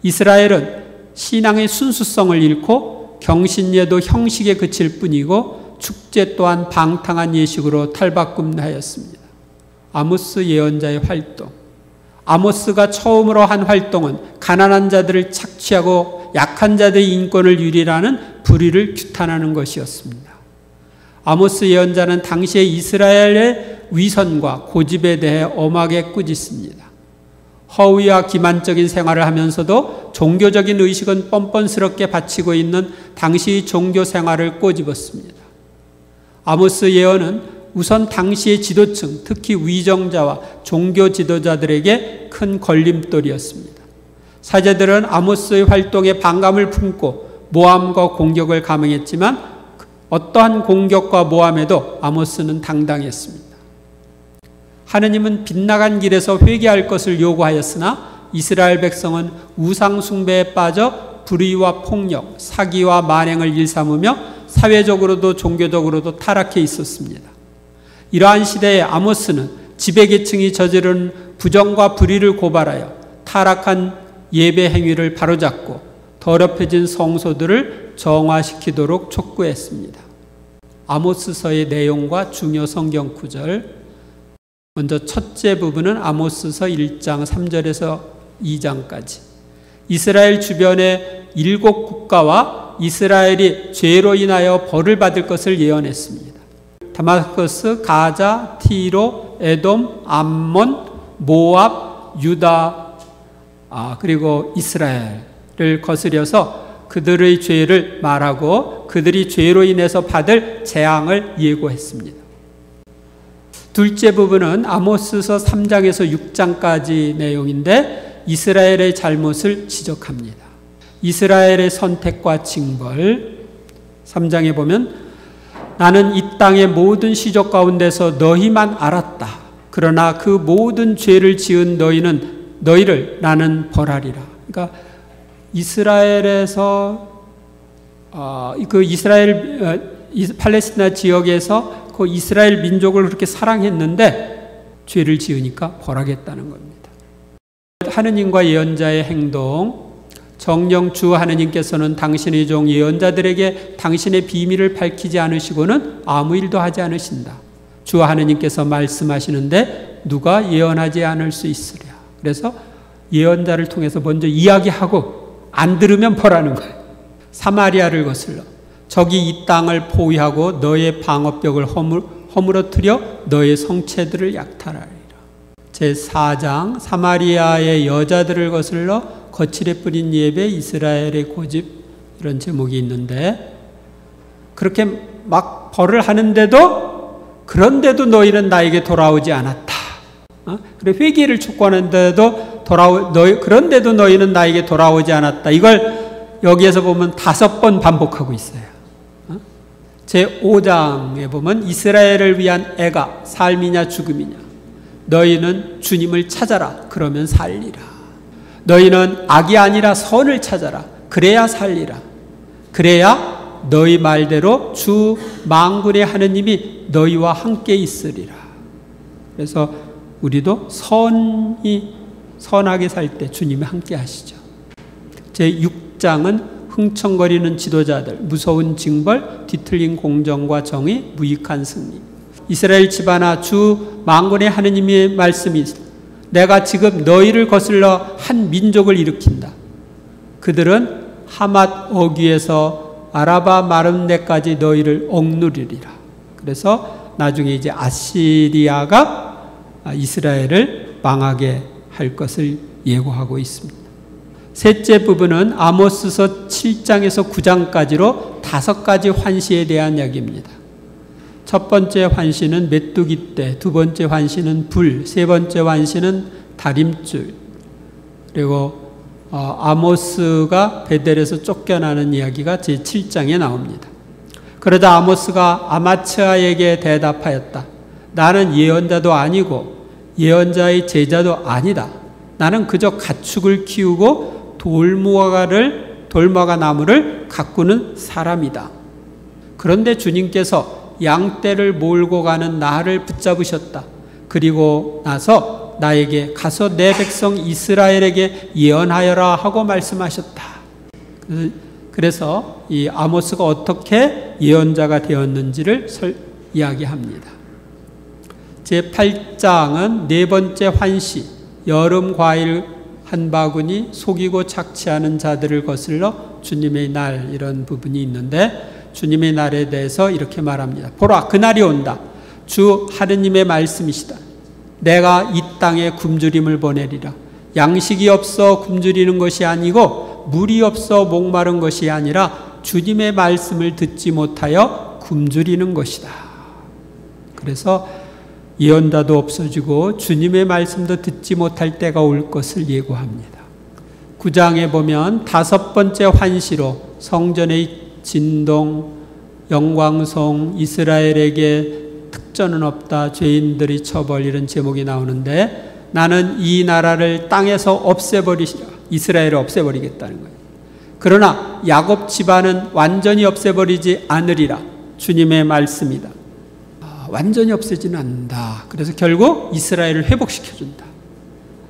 이스라엘은 신앙의 순수성을 잃고 경신예도 형식에 그칠 뿐이고 축제 또한 방탕한 예식으로 탈바꿈하였습니다. 아모스 예언자의 활동. 아모스가 처음으로 한 활동은 가난한 자들을 착취하고 약한 자들의 인권을 유리라는 불의를 규탄하는 것이었습니다. 아모스 예언자는 당시의 이스라엘의 위선과 고집에 대해 엄하게 꾸짖습니다. 허위와 기만적인 생활을 하면서도 종교적인 의식은 뻔뻔스럽게 바치고 있는 당시 종교 생활을 꼬집었습니다. 아모스 예언은 우선 당시의 지도층, 특히 위정자와 종교 지도자들에게 큰 걸림돌이었습니다. 사제들은 아모스의 활동에 반감을 품고 모함과 공격을 감행했지만 어떠한 공격과 모함에도 아모스는 당당했습니다. 하느님은 빗나간 길에서 회개할 것을 요구하였으나 이스라엘 백성은 우상 숭배에 빠져 불의와 폭력, 사기와 만행을 일삼으며 사회적으로도 종교적으로도 타락해 있었습니다. 이러한 시대에 아모스는 지배계층이 저지른 부정과 불의를 고발하여 타락한 예배 행위를 바로잡고 더럽혀진 성소들을 정화시키도록 촉구했습니다. 아모스서의 내용과 중요 성경 구절. 먼저 첫째 부분은 아모스서 1장 3절에서 2장까지. 이스라엘 주변의 7 국가와 이스라엘이 죄로 인하여 벌을 받을 것을 예언했습니다. 다마스커스, 가자, 티로, 에돔, 암몬, 모압, 유다, 그리고 이스라엘을 거스려서 그들의 죄를 말하고 그들이 죄로 인해서 받을 재앙을 예고했습니다. 둘째 부분은 아모스서 3장에서 6장까지 내용인데 이스라엘의 잘못을 지적합니다. 이스라엘의 선택과 징벌. 3장에 보면 나는 이 땅의 모든 시족 가운데서 너희만 알았다. 그러나 그 모든 죄를 지은 너희를 나는 벌하리라. 그러니까 이스라엘에서 팔레스티나 지역에서 그 이스라엘 민족을 그렇게 사랑했는데 죄를 지으니까 벌하겠다는 겁니다. 하느님과 예언자의 행동. 정녕 주 하느님께서는 당신의 종 예언자들에게 당신의 비밀을 밝히지 않으시고는 아무 일도 하지 않으신다. 주 하느님께서 말씀하시는데 누가 예언하지 않을 수 있으랴. 그래서 예언자를 통해서 먼저 이야기하고 안 들으면 벌하는 거예요. 사마리아를 거슬러 적이 이 땅을 포위하고 너의 방어벽을 허물어뜨려 너의 성체들을 약탈하리라. 제4장 사마리아의 여자들을 거슬러 거칠에 뿌린 예배 이스라엘의 고집, 이런 제목이 있는데 그렇게 막 벌을 하는데도 그런데도 너희는 나에게 돌아오지 않았다. 그래 회개를 촉구하는데도 그런데도 너희는 나에게 돌아오지 않았다. 이걸 여기에서 보면 5번 반복하고 있어요. 제5장에 보면 이스라엘을 위한 애가 삶이냐 죽음이냐. 너희는 주님을 찾아라. 그러면 살리라. 너희는 악이 아니라 선을 찾아라. 그래야 살리라. 그래야 너희 말대로 주 만군의 하느님이 너희와 함께 있으리라. 그래서 우리도 선하게 살 때 주님이 함께 하시죠. 제6장은 흥청거리는 지도자들, 무서운 징벌, 뒤틀린 공정과 정의, 무익한 승리. 이스라엘 집안아 주 만군의 하느님의 말씀이 내가 지금 너희를 거슬러 한 민족을 일으킨다. 그들은 하맛 어귀에서 아라바 마름네까지 너희를 억누르리라. 그래서 나중에 이제 아시리아가 이스라엘을 망하게 할 것을 예고하고 있습니다. 셋째 부분은 아모스서 7장에서 9장까지로 5가지 환시에 대한 이야기입니다. 첫 번째 환시는 메뚜기 떼, 두 번째 환시는 불, 세 번째 환시는 다림줄, 그리고 아모스가 베델에서 쫓겨나는 이야기가 제7장에 나옵니다. 그러자 아모스가 아마츠아에게 대답하였다. 나는 예언자도 아니고 예언자의 제자도 아니다. 나는 그저 가축을 키우고 돌무화과 나무를 가꾸는 사람이다. 그런데 주님께서 양떼를 몰고 가는 나를 붙잡으셨다. 그리고 나서 나에게 가서 내 백성 이스라엘에게 예언하여라 하고 말씀하셨다. 그래서 이 아모스가 어떻게 예언자가 되었는지를 이야기합니다. 제8장은 네 번째 환시, 여름 과일 한 바구니, 속이고 착취하는 자들을 거슬러 주님의 날, 이런 부분이 있는데 주님의 날에 대해서 이렇게 말합니다. 보라, 그날이 온다. 주 하느님의 말씀이시다. 내가 이 땅에 굶주림을 보내리라. 양식이 없어 굶주리는 것이 아니고 물이 없어 목마른 것이 아니라 주님의 말씀을 듣지 못하여 굶주리는 것이다. 그래서 예언자도 없어지고 주님의 말씀도 듣지 못할 때가 올 것을 예고합니다. 9장에 보면 다섯 번째 환시로 성전의 진동, 영광송, 이스라엘에게 특전은 없다, 죄인들이 처벌, 이런 제목이 나오는데 나는 이 나라를 땅에서 없애버리시라. 이스라엘을 없애버리겠다는 거예요. 그러나 야곱 집안은 완전히 없애버리지 않으리라. 주님의 말씀이다. 완전히 없애지는 않는다. 그래서 결국 이스라엘을 회복시켜준다.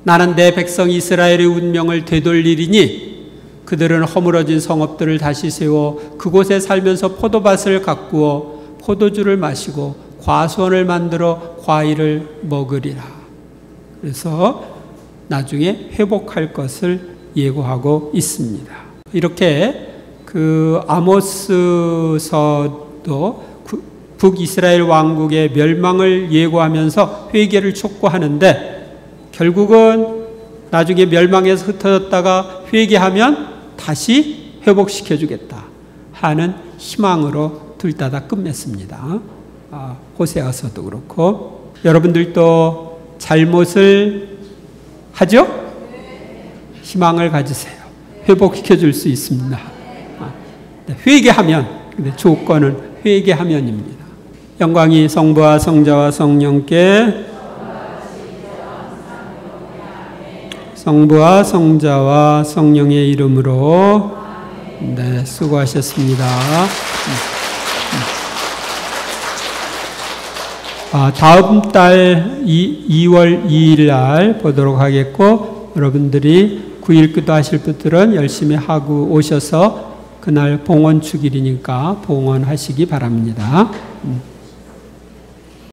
나는 내 백성 이스라엘의 운명을 되돌리리니 그들은 허물어진 성읍들을 다시 세워 그곳에 살면서 포도밭을 가꾸어 포도주를 마시고 과수원을 만들어 과일을 먹으리라. 그래서 나중에 회복할 것을 예고하고 있습니다. 이렇게 그 아모스서도 북이스라엘 왕국의 멸망을 예고하면서 회개를 촉구하는데 결국은 나중에 멸망에서 흩어졌다가 회개하면 다시 회복시켜주겠다 하는 희망으로 둘 다 끝맺습니다. 호세아서도 그렇고. 여러분들도 잘못을 하죠? 희망을 가지세요. 회복시켜줄 수 있습니다. 회개하면, 근데 조건은 회개하면입니다. 영광이 성부와 성자와 성령께, 성부와 성자와 성령의 이름으로. 네, 수고하셨습니다. 다음 달 2월 2일 날 보도록 하겠고, 여러분들이 9일 기도 하실 분들은 열심히 하고 오셔서 그날 봉헌 축일이니까 봉헌하시기 바랍니다.